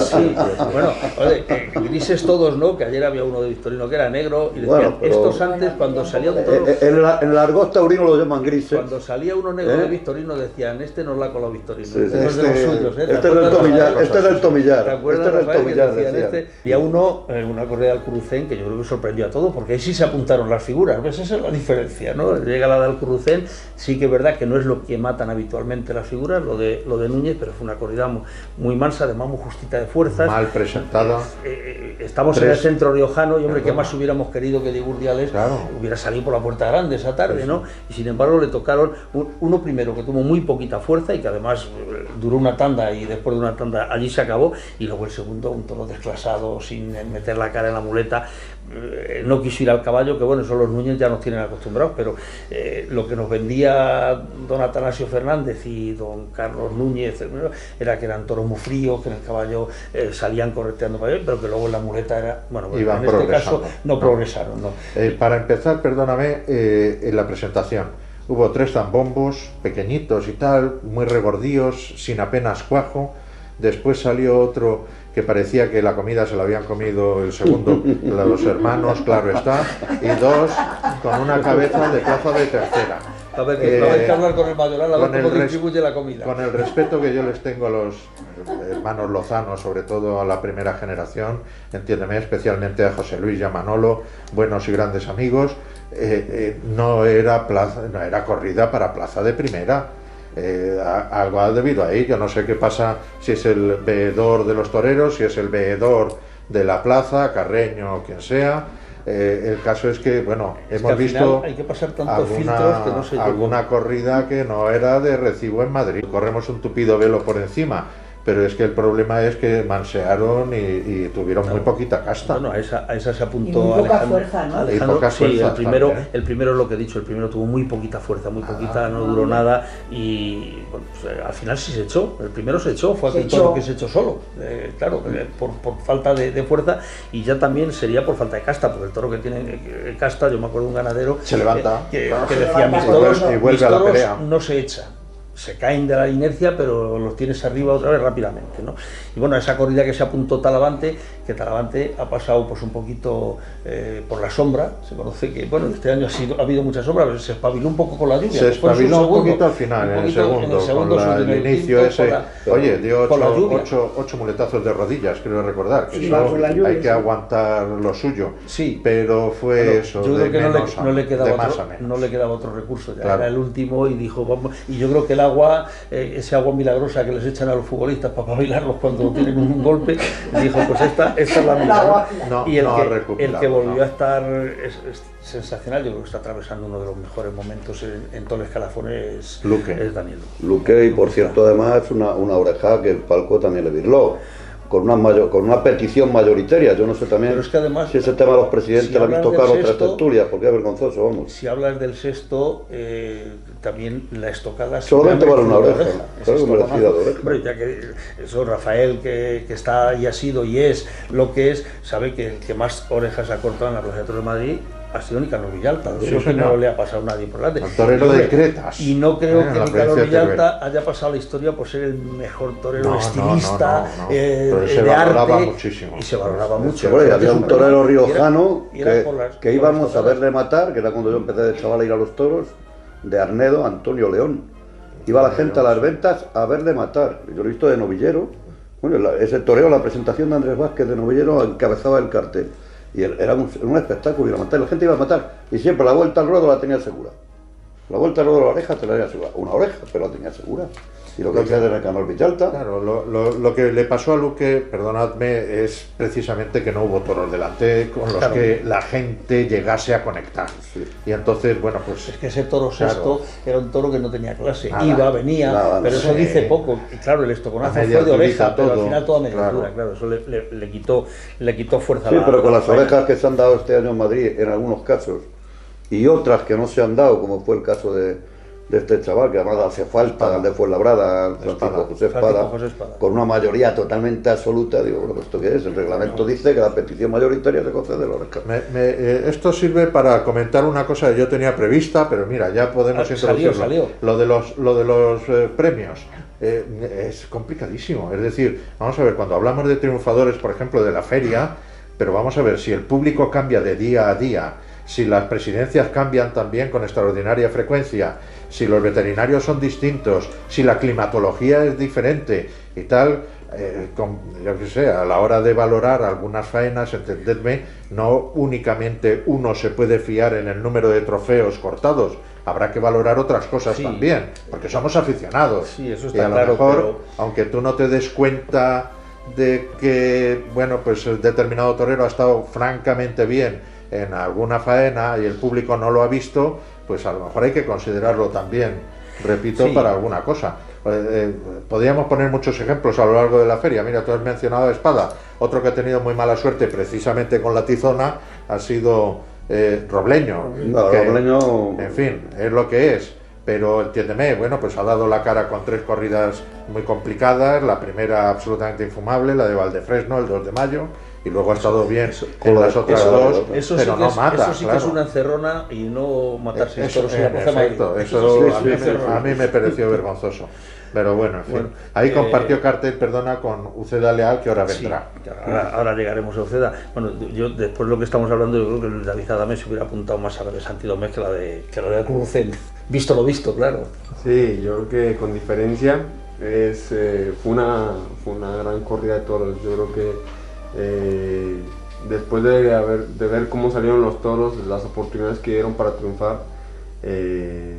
sí, bueno, oye, grises todos, ¿no? Que ayer había uno de Victorino que era negro, y decían, estos antes, cuando salía un toro... En el argot taurino lo llaman grises. Cuando salía uno negro de Victorino decían, este nos la ha colado Victorino, sí, este no es de los suyos, este es del Tomillar, este es del Tomillar. ¿Te acuerdas, Rafael? Había uno en una corrida del Alcurucén que yo creo que sorprendió a todos, porque ahí sí se apuntaron las figuras, ¿ves? Esa es la diferencia, ¿no? Llega la de Alcurucén, sí que es verdad que no es lo que matan habitualmente las figuras, lo de Núñez, pero fue una corrida muy mansa, además muy justita de fuerzas. Mal presentada. Estamos en el centro riojano, y hombre, ¿qué más hubiéramos querido que Diego Urdiales hubiera salido por la puerta grande esa tarde, ¿no? Y sin embargo le tocaron uno primero que tuvo muy poquita fuerza y que además duró una tanda, y después de una tanda allí se acabó, y luego el segundo, un toro desclasado, sin meter la cara en la muleta, no quiso ir al caballo, que bueno, eso los Núñez ya nos tienen acostumbrados, pero lo que nos vendía don Atanasio Fernández y don Carlos Núñez era que eran toros muy fríos, que en el caballo salían correteando para allá, pero que luego en la muleta era, bueno, en este caso no progresaron. No. Para empezar, perdóname, en la presentación hubo 3 zambombos pequeñitos y tal, muy regordíos, sin apenas cuajo. Después salió otro que parecía que la comida se la habían comido el segundo, los hermanos, claro está, y 2 con una cabeza de plaza de tercera. A ver, que hablar con el mayoral, a ver cómo distribuye la comida. Con el respeto que yo les tengo a los hermanos Lozano, sobre todo a la primera generación, entiéndeme, especialmente a José Luis y a Manolo, buenos y grandes amigos, no era corrida para plaza de primera. Algo ha debido a ello, no sé qué pasa, si es el veedor de los toreros, si es el veedor de la plaza, Carreño o quien sea. El caso es que, bueno, hemos visto hay que pasar tantos filtros que no sé alguna corrida que no era de recibo en Madrid. Corremos un tupido velo por encima, pero es que el problema es que mansearon y tuvieron muy poquita casta. Bueno, a esa se apuntó y muy poca fuerza, ¿no? Y poca fuerza, sí, el primero es lo que he dicho, el primero tuvo muy poquita fuerza, muy poquita, no duró nada, y bueno, pues, al final sí se echó, el primero se echó, fue aquel toro que se echó solo, claro, por falta de fuerza, y ya también sería por falta de casta, porque el toro que tiene casta, yo me acuerdo de un ganadero se levanta, que decía, mis toros y vuelve a la pelea. No se echan. se caen de la inercia, pero los tienes arriba otra vez rápidamente, ¿no? Y bueno, esa corrida que se apuntó Talavante, que Talavante ha pasado pues un poquito por la sombra, se conoce que, bueno, este año ha habido mucha sombra, pero se espabiló un poco con la lluvia. Se espabiló un poquito al final, en el segundo con el inicio ese. Oye, dio 8 muletazos de rodillas, creo recordar, que eso hay que aguantar lo suyo. Sí. Pero fue eso, yo creo que no le menos. quedaba otro recurso, ya Claro. era el último y dijo, vamos, y yo creo que el agua, ese agua milagrosa que les echan a los futbolistas para bailarlos cuando tienen un golpe, dijo, pues esta es la mía, ¿no? Y el que volvió a estar es sensacional, yo creo que está atravesando uno de los mejores momentos en todo el escalafón es Daniel Luque, y por cierto además es una oreja que el palco también le virló. Con una petición mayoritaria, yo no sé también. Pero es que además, si ese tema de los presidentes lo habéis tocado en otras tertulias, porque es vergonzoso, vamos. Si hablas del sexto, también la estocada solamente vale una oreja, claro que merecida de oreja. Hombre, ya que eso Rafael, que está y ha sido y es lo que es, sabe que el que más orejas ha cortado en la Plaza de Toros de Madrid ha sido Nicanor Villalta, eso que no le ha pasado a nadie por delante. El torero de Cretas. Y no creo que Nicanor Villalta haya pasado la historia por ser el mejor torero estilista, de arte, muchísimo. Y se valoraba mucho. Bueno, había un torero riojano que íbamos a verle matar, que era cuando yo empecé de chaval a ir a los toros, de Arnedo, Antonio León. Iba la gente a las ventas a verle matar. Yo lo he visto de novillero. Bueno, ese torero, la presentación de Andrés Vázquez de novillero, encabezaba el cartel. Y era un espectáculo, iba a matar, la gente iba a matar, y siempre la vuelta al ruedo la tenía segura. La vuelta al ruedo de la oreja te la tenía segura, una oreja, pero la tenía segura. Y lo que decía de Nicanor Villalta. Claro, lo que le pasó a Luque, perdonadme, es precisamente que no hubo toros delante con los que la gente llegase a conectar. Sí. Y entonces, bueno, pues. Es que ese toro sexto era un toro que no tenía clase. Iba, venía, pero eso dice poco. Y claro, el estoconazo fue de oreja, pero al final toda media altura, claro, eso le quitó fuerza. Sí, pero con las orejas que se han dado este año en Madrid, en algunos casos, y otras que no se han dado, como fue el caso de este chaval, que además hace falta, al de Fuenlabrada, Francisco José Espada, con una mayoría totalmente absoluta. Digo, bueno, ¿esto qué es? El reglamento dice que la petición mayoritaria se concede la oreja. Esto sirve para comentar una cosa que yo tenía prevista, pero mira, ya podemos introducirlo. Salió. Lo de los premios. Es complicadísimo, es decir, vamos a ver, cuando hablamos de triunfadores, por ejemplo, de la feria, pero vamos a ver, si el público cambia de día a día, si las presidencias cambian también con extraordinaria frecuencia, si los veterinarios son distintos, si la climatología es diferente y tal, yo qué sé, a la hora de valorar algunas faenas, entendedme, no únicamente uno se puede fiar en el número de trofeos cortados, habrá que valorar otras cosas también, porque somos aficionados. Sí, eso está y a lo claro, mejor, pero aunque tú no te des cuenta de que, bueno, pues el determinado torero ha estado francamente bien en alguna faena y el público no lo ha visto, pues a lo mejor hay que considerarlo también, repito, para alguna cosa. Podríamos poner muchos ejemplos a lo largo de la feria. Mira, tú has mencionado a Espada, otro que ha tenido muy mala suerte precisamente con la tizona ha sido Robleño. Robleño, en fin, es lo que es. Pero entiéndeme, bueno, pues ha dado la cara con 3 corridas muy complicadas, la primera absolutamente infumable, la de Valdefresno, el 2 de mayo, y luego ha estado bien con las otras dos, pero no mata. Eso sí que es una encerrona y no matarse. Eso a mí me pareció vergonzoso. Pero bueno, en fin. Ahí compartió cartel, perdona, con Uceda Leal, que ahora vendrá. Sí, ahora llegaremos a Uceda. Bueno, yo después de lo que estamos hablando, yo creo que el David Adame se hubiera apuntado más a la de Santi Domés que la de Crucén. Visto lo visto, claro. Sí, yo creo que con diferencia fue una gran corrida de toros. Yo creo que después de ver cómo salieron los toros, las oportunidades que dieron para triunfar,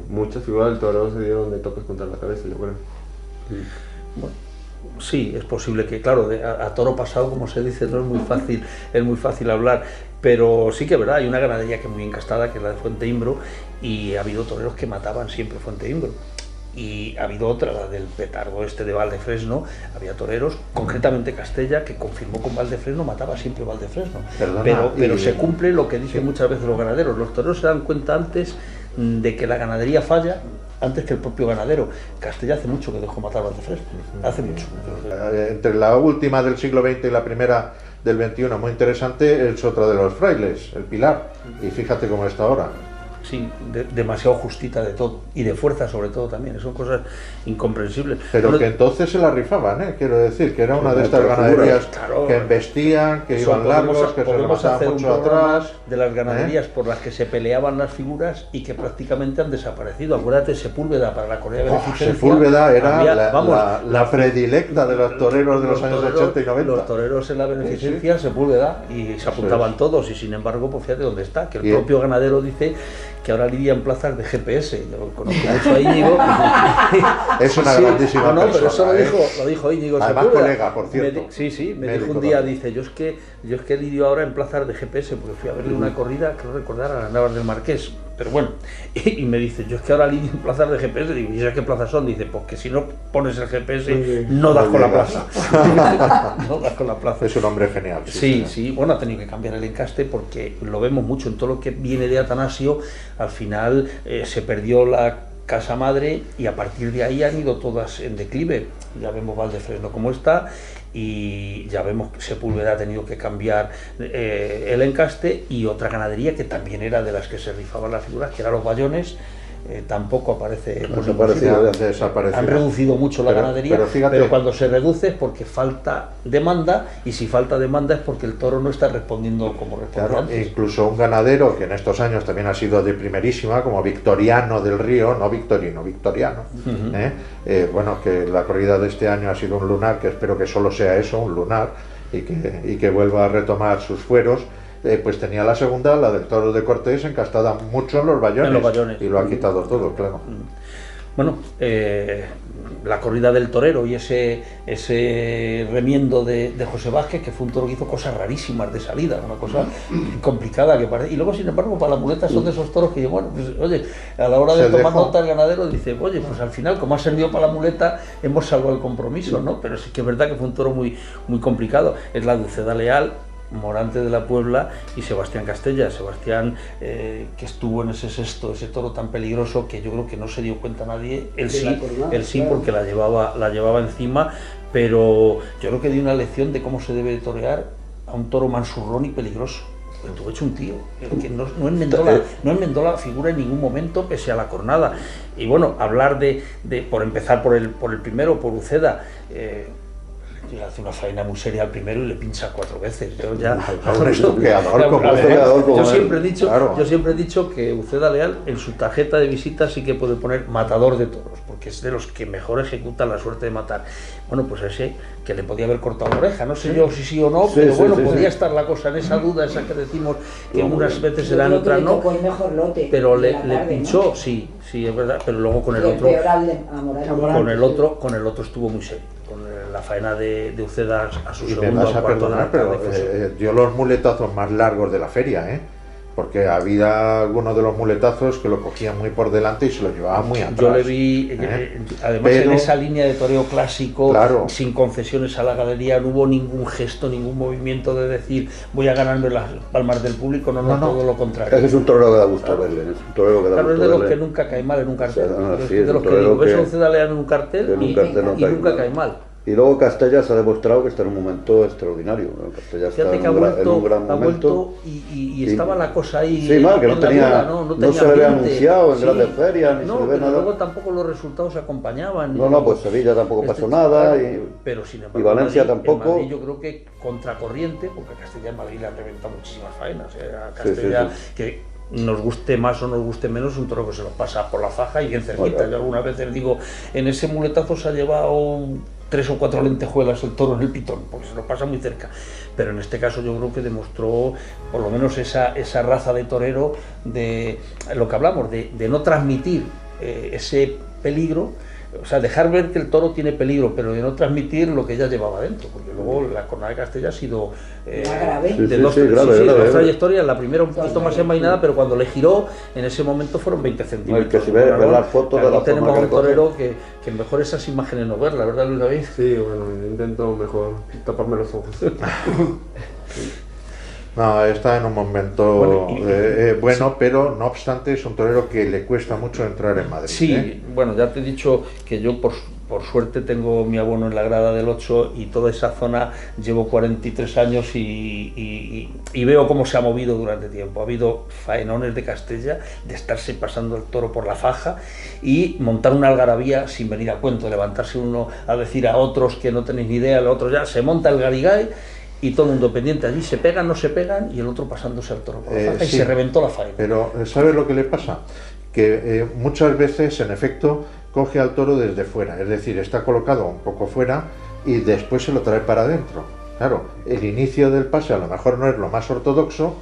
muchas figuras del torero se dieron de toques contra la cabeza, yo creo. Bueno, sí, es posible que, claro, a toro pasado, como se dice, no es muy fácil hablar, pero sí que es verdad, hay una ganadería que es muy encastada, que es la de Fuente Imbro, y ha habido toreros que mataban siempre Fuente Imbro. Y ha habido otra, la del petardo de Valdefresno, había toreros, concretamente Castella, que confirmó con Valdefresno, mataba siempre Valdefresno. Pero se cumple lo que dicen muchas veces los ganaderos, los toreros se dan cuenta antes de que la ganadería falla, antes que el propio ganadero. Castella hace mucho que dejó matar Valdefresno, hace mucho. Entre la última del siglo XX y la primera del XXI, muy interesante, es otra de los frailes, el Pilar, y fíjate cómo está ahora. sí, demasiado justita de todo, y de fuerza sobre todo también, son cosas incomprensibles. Pero Bueno, que entonces se la rifaban, quiero decir, que era una de estas Otra figura, ganaderías claro. que embestían, que eso, iban largos, que se podemos remataban hacer un mucho programa atrás. de las ganaderías por las que se peleaban las figuras y que prácticamente han desaparecido. Acuérdate, Sepúlveda para la corrida de beneficencia. Sepúlveda era había, la predilecta de los toreros de los años toreros, 80 y 90. Los toreros en la beneficencia, Sepúlveda, y se apuntaban todos, y sin embargo, pues fíjate dónde está, que el propio ganadero dice que ahora lidia en plazas de GPS. Yo conozco mucho a Íñigo. Es una grandísima no, pero eso persona, lo dijo Íñigo Además, Sepúlveda. colega, por cierto. Me Médico dijo un día, también. dice, yo es que lidio ahora en plazas de GPS, porque fui a verle una corrida, creo recordar, a las Navas del Marqués. Pero bueno, y me dice, yo es que ahora lidio en plazas de GPS, digo, ¿y esas qué plazas son? Dice, pues que si no pones el GPS, no das con la plaza. No das con la plaza. Es un hombre genial. Sí, bueno, ha tenido que cambiar el encaste porque lo vemos mucho en todo lo que viene de Atanasio. Al final se perdió la casa madre y a partir de ahí han ido todas en declive. Ya vemos Valdefresno como está y ya vemos que Sepúlveda ha tenido que cambiar el encaste, y otra ganadería que también era de las que se rifaban las figuras, que eran los Bayones. Tampoco aparece por ningún sitio. Han reducido mucho la ganadería, pero cuando se reduce es porque falta demanda, y si falta demanda es porque el toro no está respondiendo como respondía antes. Incluso un ganadero que en estos años también ha sido de primerísima, como Victoriano del Río, no Victorino, Victoriano. Bueno, que la corrida de este año ha sido un lunar, que espero que solo sea eso, un lunar, y que vuelva a retomar sus fueros. Pues tenía la segunda, la del Toro de Cortés, encastada mucho en los Bayones, y lo ha quitado todo, claro. Bueno, la corrida del torero y ese remiendo de José Vázquez, que fue un toro que hizo cosas rarísimas de salida, una cosa complicada que parece. Y luego, sin embargo, para la muleta son de esos toros que, bueno, pues, oye, a la hora de tomar nota el ganadero dice, oye, pues al final, como ha servido para la muleta, hemos salvado el compromiso, ¿no? Pero sí que es verdad que fue un toro muy, muy complicado. Es la Dulceda Leal, Morante de la Puebla y Sebastián Castella. Sebastián, que estuvo en ese sexto, ese toro tan peligroso que yo creo que no se dio cuenta nadie. Él sí, porque la llevaba encima, pero yo creo que dio una lección de cómo se debe torear a un toro mansurrón y peligroso. Estuvo hecho un tío, que no enmendó la figura en ningún momento, pese a la cornada. Y bueno, hablar por empezar por el primero, por Uceda, le hace una faena muy seria al primero y le pincha 4 veces. Yo siempre he dicho que Uceda Leal en su tarjeta de visita sí que puede poner matador de toros, porque es de los que mejor ejecutan la suerte de matar. Bueno, pues ese que le podía haber cortado la oreja, no sé yo si sí o no, pero bueno, podía estar la cosa en esa duda, esa que decimos que unas veces se dan, otras no, pero le pinchó, ¿no? Sí, es verdad, pero luego con el otro estuvo muy serio. La faena de Uceda a su segundo. Me vas a perdonar, pero dio los muletazos más largos de la feria, porque había algunos de los muletazos que lo cogían muy por delante y se lo llevaban muy atrás. Yo le vi, además en esa línea de toreo clásico, claro, sin concesiones a la galería, no hubo ningún gesto, ningún movimiento de decir voy a ganarme las palmas del público, no, todo lo contrario. Es un torero que da gusto verle, es un torero que da gusto es de los que nunca cae mal en un cartel. Es de los que digo, ves a Uceda Leal en un cartel y nunca cae mal. Y luego Castella se ha demostrado que está en un momento extraordinario. Castella está en un gran momento. Y estaba la cosa ahí. Sí, mal, que no se le había anunciado en grandes ferias, ni se le ve nada. Luego tampoco los resultados acompañaban. No, pues Sevilla tampoco pasó nada. Pero sin embargo, y Valencia Madrid, tampoco. Madrid yo creo que contracorriente, porque a Castella en Madrid le han reventado muchísimas faenas. A Castella, que nos guste más o nos guste menos, un toro que se lo pasa por la faja y bien cerquita. Yo algunas veces digo, en ese muletazo se ha llevado 3 o 4 lentejuelas el toro en el pitón, porque se lo pasa muy cerca. Pero en este caso yo creo que demostró por lo menos esa raza de torero, de lo que hablamos, de no transmitir ese peligro, o sea, dejar ver que el toro tiene peligro, pero de no transmitir lo que ya llevaba dentro, porque luego la cornada de Castella ha sido de dos trayectorias. La primera un poquito más envainada, pero cuando le giró, en ese momento fueron 20 centímetros. Que si ve las fotos de la tenemos un torero que mejor esas imágenes no verlas, ¿verdad, Luis David? Sí, bueno, intento mejor taparme los ojos. No, está en un momento bueno, pero no obstante es un torero que le cuesta mucho entrar en Madrid. Sí, bueno, ya te he dicho que yo por suerte tengo mi abono en la grada del 8 y toda esa zona llevo 43 años y veo cómo se ha movido durante tiempo. Ha habido faenones de Castella de estarse pasando el toro por la faja y montar una algarabía sin venir a cuento, levantarse uno a decir a otros que no tenéis ni idea, el otro ya se monta el garigay y todo el mundo pendiente allí, se pegan, no se pegan, y el otro pasándose al toro por la faja y se reventó la faena. Pero ¿sabes lo que le pasa? Que muchas veces, en efecto, coge al toro desde fuera, es decir, está colocado un poco fuera y después se lo trae para adentro. Claro, el inicio del pase a lo mejor no es lo más ortodoxo,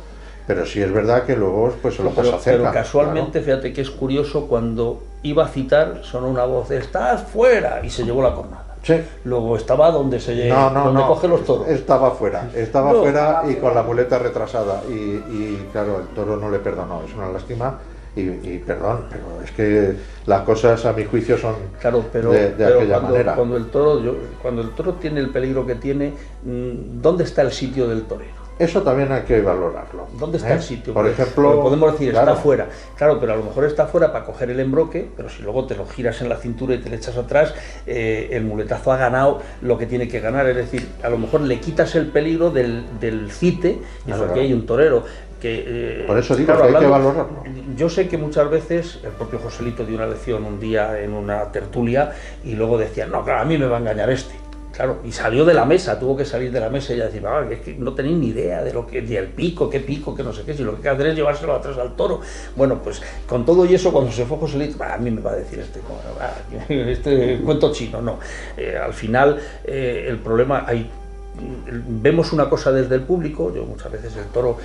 pero sí es verdad que luego pues se lo pasa cerca. Pero casualmente, claro. fíjate que es curioso, cuando iba a citar sonó una voz, ¡estás fuera! Y se llevó la cornada. Sí. Luego estaba donde se donde coge los toros. Estaba fuera y con la muleta retrasada y claro, el toro no le perdonó, es una lástima. Y perdón, pero es que las cosas a mi juicio son de aquella manera. Cuando el toro tiene el peligro que tiene, ¿dónde está el sitio del torero? Eso también hay que valorarlo. ¿Dónde está el sitio? Por ejemplo, podemos decir, claro, está fuera. Claro, pero a lo mejor está fuera para coger el embroque, pero si luego te lo giras en la cintura y te le echas atrás, el muletazo ha ganado lo que tiene que ganar. Es decir, a lo mejor le quitas el peligro del cite, y eso aquí hay un torero. Por eso digo que hay que valorarlo. Yo sé que muchas veces el propio Joselito dio una lección un día en una tertulia y luego decía, no, claro, a mí me va a engañar este. Claro, y salió de la mesa, tuvo que salir de la mesa y ya decir, es que no tenéis ni idea de lo que, de el pico, que no sé qué, si lo que hay que hacer es llevárselo atrás al toro. Bueno, pues con todo y eso, cuando se fue Joselito, a mí me va a decir este cuento chino, no. Al final, el problema hay. Vemos una cosa desde el público, yo muchas veces el toro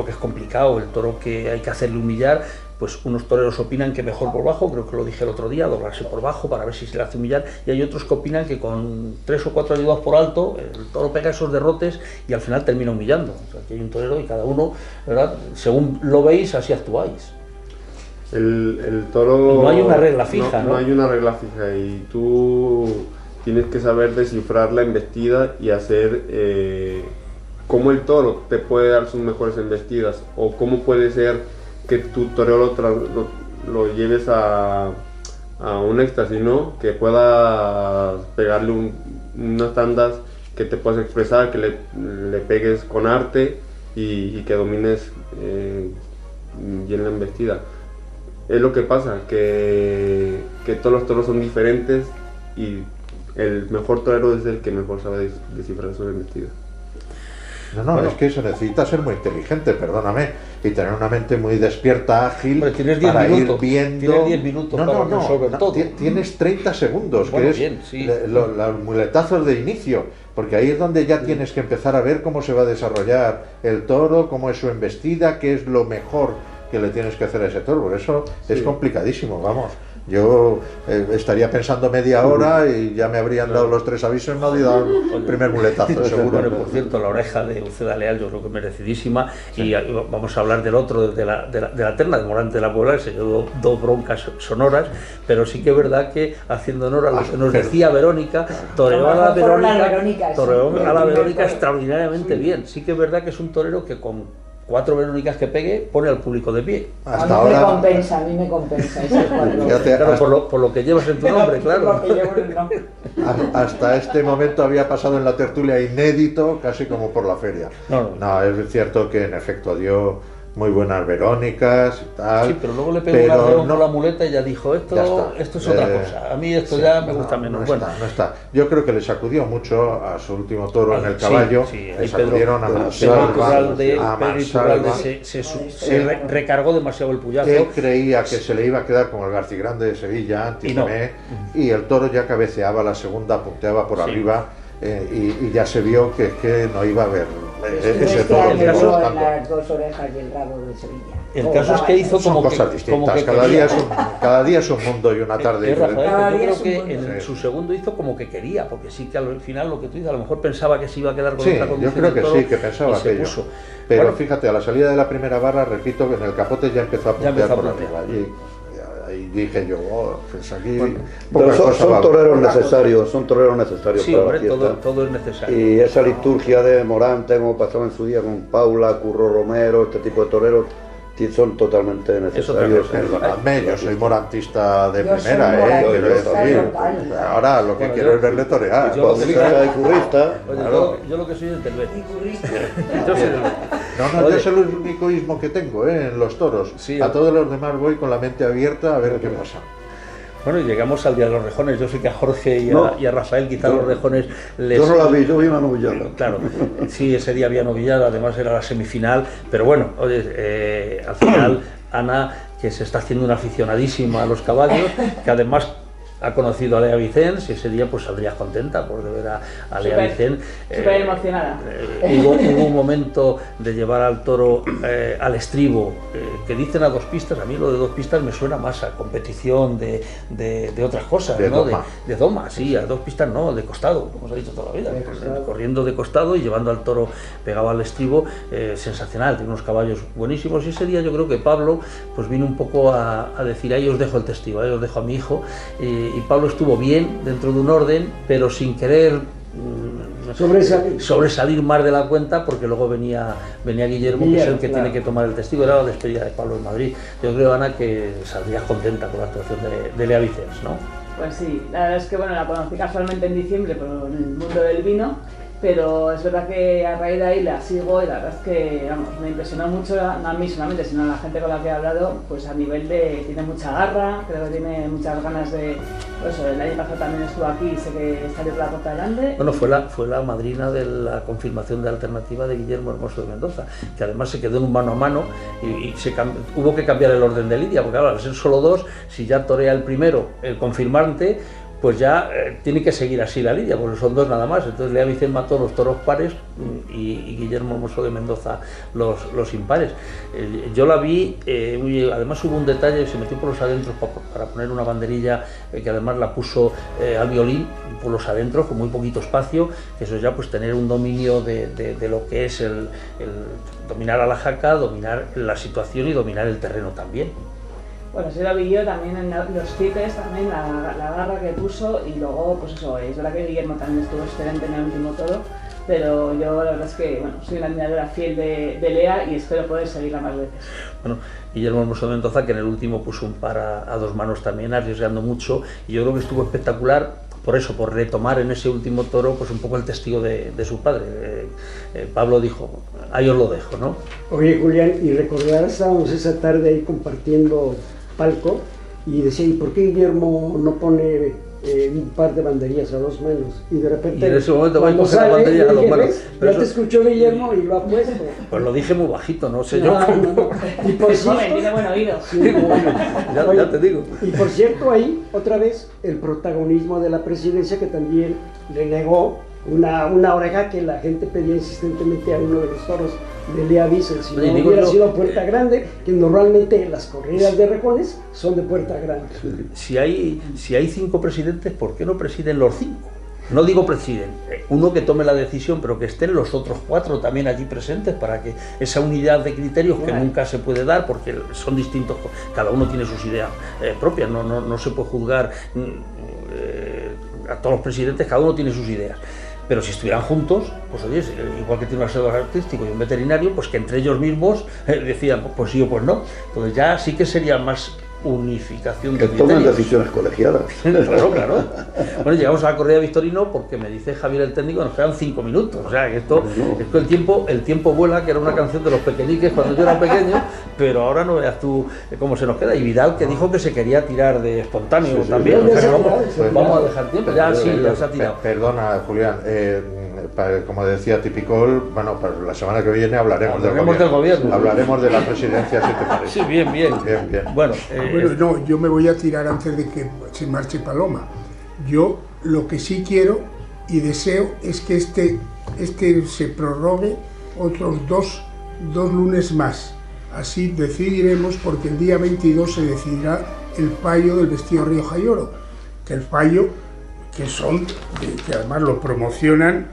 que es complicado, el toro que hay que hacerle humillar, pues unos toreros opinan que mejor por bajo, creo que lo dije el otro día, doblarse por bajo para ver si se le hace humillar, y hay otros que opinan que con 3 o 4 ayudas por alto, el toro pega esos derrotes y al final termina humillando. O sea, aquí hay un torero y cada uno, ¿verdad? Según lo veis, así actuáis. El toro... No hay una regla fija, ¿no? No hay una regla fija y tú tienes que saber descifrar la embestida y hacer cómo el toro te puede dar sus mejores embestidas o cómo puede ser que tu torero lo lleves a un éxtasis, ¿no? Que puedas pegarle unas tandas que te puedas expresar, que le pegues con arte y que domines bien la embestida. Es lo que pasa, que todos los toros son diferentes y el mejor torero es el que mejor sabe descifrar su embestida. No, es que se necesita ser muy inteligente, perdóname, y tener una mente muy despierta, ágil, para ir viendo... Tienes 10 minutos para resolver todo. Tienes 30 segundos, bueno, que es bien, sí. los muletazos de inicio, porque ahí es donde ya tienes que empezar a ver cómo se va a desarrollar el toro, cómo es su embestida, qué es lo mejor que le tienes que hacer a ese toro, por eso es complicadísimo, vamos. Yo estaría pensando media hora y ya me habrían dado los 3 avisos y me habría dado el primer muletazo, seguro. Bueno, por cierto, la oreja de Uceda Leal yo creo que merecidísima, y vamos a hablar del otro, de la terna de Morante de la Puebla, que se llevó 2 broncas sonoras, pero sí que es verdad que, haciendo honor a lo que nos decía Verónica, toreó a la Verónica extraordinariamente bien. Sí que es verdad que es un torero que con 4 Verónicas que pegue, pone al público de pie. Hasta ahora... a mí me compensa esas 4. Claro, por lo que llevas en tu nombre, claro. Hasta este momento había pasado en la tertulia inédito, casi como por la feria. No, es cierto que en efecto dio muy buenas Verónicas y tal. Sí, pero luego le pegó un arreón con la muleta y ya dijo, esto es otra cosa. A mí esto ya me gusta menos. No está. Yo creo que le sacudió mucho a su último toro en el caballo. Le sacudieron a Mansalva. Se recargó demasiado el puyazo. Él creía que se le iba a quedar como el García Grande de Sevilla, y el toro ya cabeceaba la segunda, punteaba por arriba. Y ya se vio que no iba a haber ese toro. En las 2 orejas y el rabo de Sevilla. El caso es que hizo como cosas distintas. Cada día es un mundo y una tarde diferente. Yo creo que en su segundo hizo como que quería, porque sí que al final lo que tú dices, a lo mejor pensaba que se iba a quedar con esta condición. Yo creo que sí, que pensaba aquello. Pero fíjate, a la salida de la primera barra, repito, que en el capote ya empezó a puntear por arriba. Y dije yo, pues aquí... Pero son toreros necesarios, sí, para hombre, la fiesta. todo es necesario. Y esa liturgia de Morante, como pasaba en su día con Paula, Curro Romero, este tipo de toreros, son totalmente necesarios. Perdonadme, yo soy morantista de Yo primera, soy morantista quiero decir. total. Ahora lo que Bueno, quiero yo- es verle torear. yo- Currista y currista. Oye, Claro. yo lo que soy es del Betis. Y currista. Yo soy del Betis. No, yo Oye, es el único ismo que tengo en los toros. Sí, a todos los demás voy con la mente abierta a ver qué pasa. bueno, y llegamos al Día de los Rejones. Yo sé que a Jorge y a Rafael quizá Yo- los Rejones les... Yo no la vi, yo vi una novillada. Claro, sí, ese día había novillada, además era la semifinal, pero bueno, oye, al final Ana, que se está haciendo una aficionadísima a los caballos, que además ha conocido a Lea Vicens, y ese día pues saldrías contenta por ver a Lea Vicens. Súper emocionada. Hubo un momento de llevar al toro al estribo, que dicen a 2 pistas. A mí lo de 2 pistas me suena más a competición de otras cosas, De ¿no? doma. De doma, sí, a 2 pistas no, de costado, como se ha dicho toda la vida, De costado. corriendo de costado y llevando al toro pegado al estribo, sensacional, tiene unos caballos buenísimos. Y ese día yo creo que Pablo pues vino un poco a decir, ahí os dejo el testigo, ahí os dejo a mi hijo, y Pablo estuvo bien dentro de un orden, pero sin querer sobresalir más de la cuenta, porque luego venía Guillermo, que es el que claro. tiene que tomar el testigo. Era la despedida de Pablo en Madrid. Yo creo, Ana, que saldrías contenta con la actuación de Lea Vicens, ¿no? Pues sí, la verdad es que bueno, la conocí casualmente en diciembre por el mundo del vino, pero es verdad que a raíz de ahí la sigo y la verdad es que vamos, me impresionó mucho, no a mí solamente, sino a la gente con la que he hablado, pues a nivel de, tiene mucha garra, creo que tiene muchas ganas de, pues el año pasado también estuvo aquí y sé que salió por la puerta grande. Bueno, fue la madrina de la confirmación de alternativa de Guillermo Hermoso de Mendoza, que además se quedó en un mano a mano y hubo que cambiar el orden de lidia, porque claro, al ser solo 2, si ya torea el primero, el confirmante, pues ya tiene que seguir así la lidia, porque son 2 nada más. Entonces Lea Vicens mató los toros pares y Guillermo Hermoso de Mendoza los impares. Yo la vi, además hubo un detalle, se metió por los adentros para poner una banderilla, que además la puso al violín por los adentros, con muy poquito espacio, que eso ya pues tener un dominio de lo que es el dominar a la jaca, dominar la situación y dominar el terreno también. Bueno, sí lo vi yo también en los cipes, también la garra que puso, y luego pues eso, es verdad que Guillermo también estuvo excelente en el último toro, pero yo la verdad es que bueno, soy una admiradora fiel de Lea y espero poder seguirla más veces. Bueno, Guillermo Hermoso de Mendoza, que en el último puso un par a 2 manos también, arriesgando mucho, y yo creo que estuvo espectacular por eso, por retomar en ese último toro pues un poco el testigo de su padre. Pablo dijo, ahí os lo dejo, ¿no? Oye, Julián, y recordar, estábamos esa tarde ahí compartiendo palco y decía, ¿y por qué Guillermo no pone un par de banderillas a 2 manos? Y de repente, Y en ese momento va a cuando coger la sale, banderilla a le 2 dije, manos. ¿ves? Pero Ya te eso- escuchó Guillermo y lo ha puesto. Pues lo dije muy bajito, no sé yo. No. Y por Es joven, cierto, tiene buen oído. sí, bueno. Ya Oye, te digo. Y por cierto, ahí, otra vez, el protagonismo de la presidencia, que también le negó una oreja que la gente pedía insistentemente a uno de los toros de Lea Vicens. Si Oye, no digo hubiera yo, sido Puerta Grande, que normalmente las corridas de rejones son de Puerta Grande. Si hay 5 presidentes, ¿por qué no presiden los 5? No digo presiden, uno que tome la decisión, pero que estén los otros 4 también allí presentes, para que esa unidad de criterios que nunca se puede dar, porque son distintos, cada uno tiene sus ideas propias, no se puede juzgar a todos los presidentes, cada uno tiene sus ideas. Pero si estuvieran juntos, pues oye, igual que tiene un asesor artístico y un veterinario, pues que entre ellos mismos decían, pues sí o pues no. Entonces ya sí que sería más unificación Que de tomen criterios. decisiones colegiadas. Claro. Bueno, llegamos a la corrida de Victorino porque me dice Javier el técnico, nos quedan 5 minutos. O sea, que esto el tiempo vuela, que era una canción de los pequeñiques cuando yo era pequeño, pero ahora no veas tú cómo se nos queda. Y Vidal, que dijo que se quería tirar de espontáneo también. O sea, que vamos a dejar tiempo. Ya sí, ya se ha tirado. Perdona, Julián, como decía Tipicol, bueno, para la semana que viene hablaremos del gobierno. Hablaremos de la presidencia, si te parece. Sí, bien. Bien. Bueno, Bueno, no, yo me voy a tirar antes de que se marche Paloma. Yo lo que sí quiero y deseo es que este se prorrogue otros dos lunes más. Así decidiremos, porque el día 22 se decidirá el fallo del vestido Rioja y Oro, que el fallo que además lo promocionan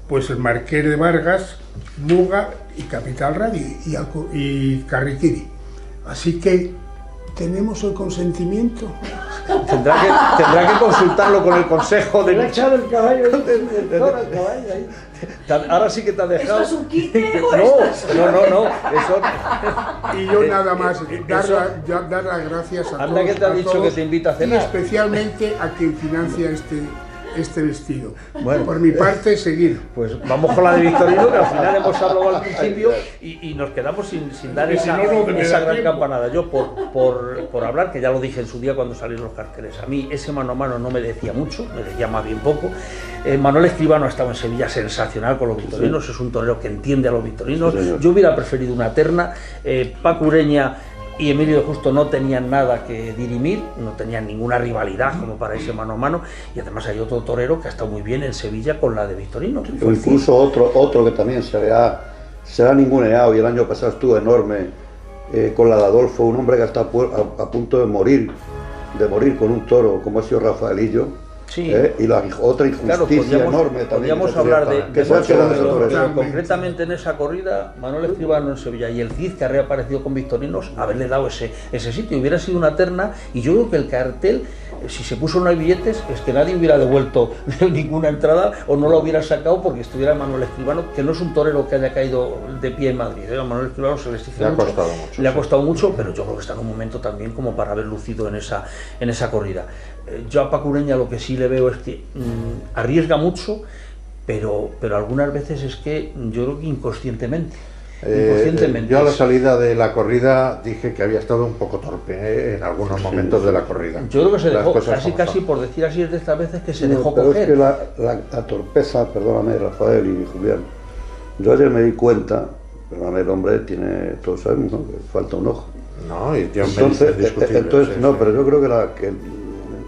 pues el Marqués de Vargas, Muga y Capital Radio y Carriquiri. Así que tenemos el consentimiento. tendrá que consultarlo con el consejo de... Le ha echado el caballo, el toro al caballo ahí. Ahora sí que te ha dejado... ¿Esto es un quite o No, esto es...? no, eso... Y yo nada más dar las gracias a Anda todos, que te ha a dicho todos, que te invita a y cenar. especialmente a quien financia este vestido. Bueno. Por mi parte, seguir. Pues vamos con la de Victorino, que al final hemos hablado al principio y nos quedamos sin dar Y si esa no, no me esa da gran tiempo. campanada. Yo, por hablar, que ya lo dije en su día cuando salieron los carteles, a mí ese mano a mano no me decía mucho, me decía más bien poco. Manuel Escribano ha estado en Sevilla sensacional con los victorinos, sí. Es un torero que entiende a los victorinos. Sí, yo hubiera preferido una terna. Paco Ureña y Emilio de Justo no tenían nada que dirimir, no tenían ninguna rivalidad como para ese mano a mano, y además hay otro torero que ha estado muy bien en Sevilla con la de Victorino. O incluso otro que también se le ha ninguneado, y el año pasado estuvo enorme con la de Adolfo, un hombre que está a punto de morir con un toro, como ha sido Rafaelillo. Sí. Y la otra injusticia enorme también. Podríamos hablar de pero concretamente en esa corrida, Manuel Escribano en Sevilla y el Cid, que ha reaparecido con Victorinos, haberle dado ese sitio. Hubiera sido una terna, y yo creo que el cartel, si se puso no hay billetes, es que nadie hubiera devuelto ninguna entrada o no lo hubiera sacado porque estuviera Manuel Escribano, que no es un torero que haya caído de pie en Madrid. A Manuel Escribano se le exige mucho, le ha costado mucho, pero yo creo que está en un momento también como para haber lucido en esa corrida. Yo a Paco Ureña lo que sí le veo es que arriesga mucho, pero algunas veces es que yo creo que inconscientemente. Yo a la salida de la corrida dije que había estado un poco torpe en algunos momentos de la corrida. Yo creo que se dejó, casi por decir así es de estas veces que se dejó pero coger. Es que la torpeza, perdóname Rafael y Julián, yo ayer me di cuenta, perdóname, el hombre tiene, todos sabemos, ¿no?, que falta un ojo. No, y tiene entonces sí, no, sí. pero yo creo que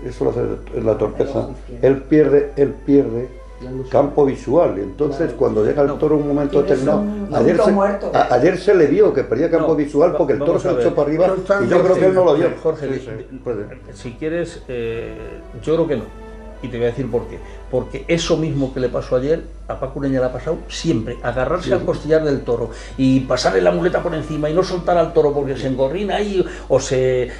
eso es la torpeza. Él pierde campo visual, y entonces cuando llega el toro un momento determinado, ayer se le vio que perdía campo visual porque el toro se echó para arriba, y yo creo que él no lo vio. Jorge, si quieres, yo creo que no, y te voy a decir por qué. Porque eso mismo que le pasó ayer, a Paco Ureña le ha pasado siempre, agarrarse al costillar del toro y pasarle la muleta por encima y no soltar al toro porque se engorrina ahí o se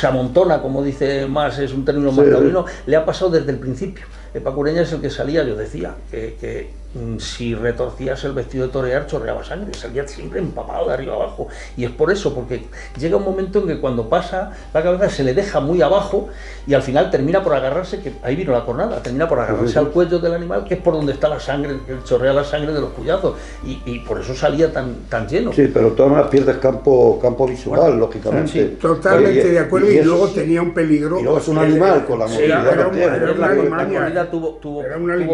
amontona, como dice más, es un término más taurino, le ha pasado desde el principio. Paco Ureña es el que salía, yo decía, que si retorcías el vestido de torear chorreaba sangre, salía siempre empapado de arriba abajo, y es por eso, porque llega un momento en que cuando pasa la cabeza se le deja muy abajo y al final termina por agarrarse, que ahí vino la cornada, termina por agarrarse al cuello del animal, que es por donde está la sangre, que chorrea la sangre de los cuyazos, y por eso salía tan lleno. Sí, pero de todas maneras pierdes campo visual, lógicamente. Sí, totalmente de acuerdo, y luego tenía un peligro. Y luego es un animal con la movilidad que tiene. La corrida tuvo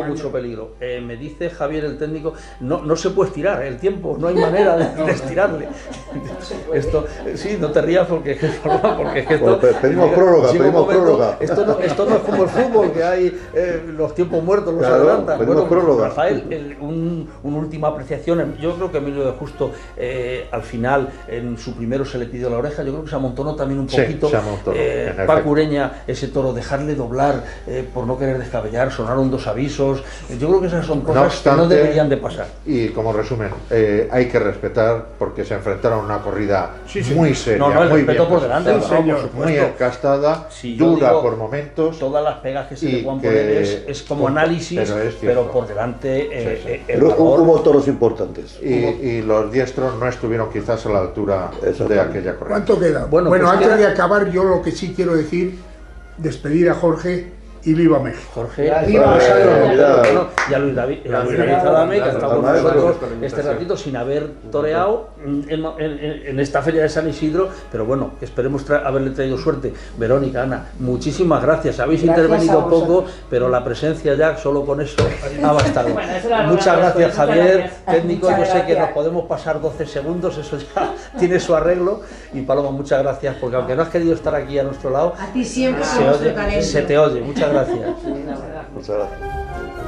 mucho peligro. Me dice Javier, el técnico, no se puede estirar el tiempo, no hay manera de estirarle. Esto, sí, no te rías porque es que esto... Pedimos prórroga. Esto no es como el fútbol, que hay los tiempos muertos, los adelantan. Bueno, Rafael, una última apreciación. Yo creo que Emilio de Justo, al final, en su primero se le pidió la oreja, yo creo que se amontonó también un poquito. Paco Ureña, ese toro, dejarle doblar por no querer descabellar, sonaron 2 avisos. Yo creo que esas son cosas que no deberían de pasar. Y como resumen, hay que respetar, porque se enfrentaron a una corrida muy seria, muy bien por delante, muy encastada, dura por momentos. Todas las pegas que se le puedan poner es como análisis, pero por delante hubo toros importantes. Y los diestros no estuvieron quizás a la altura de aquella corrida. ¿Cuánto queda? Bueno, pues antes de acabar, yo lo que sí quiero decir, despedir a Jorge y viva México. Jorge, y a Luis David Adame, que ha estado con nosotros este ratito sin haber toreado en esta feria de San Isidro, pero bueno, esperemos haberle traído suerte. Verónica, Ana, muchísimas gracias. Habéis intervenido poco, pero la presencia ya solo con eso ha bastado. Muchas gracias, Javier, técnico. Yo sé que nos podemos pasar 12 segundos, eso ya tiene su arreglo. Y Paloma, muchas gracias, porque aunque no has querido estar aquí a nuestro lado, a ti siempre se te oye. Muchas gracias. Muchas gracias.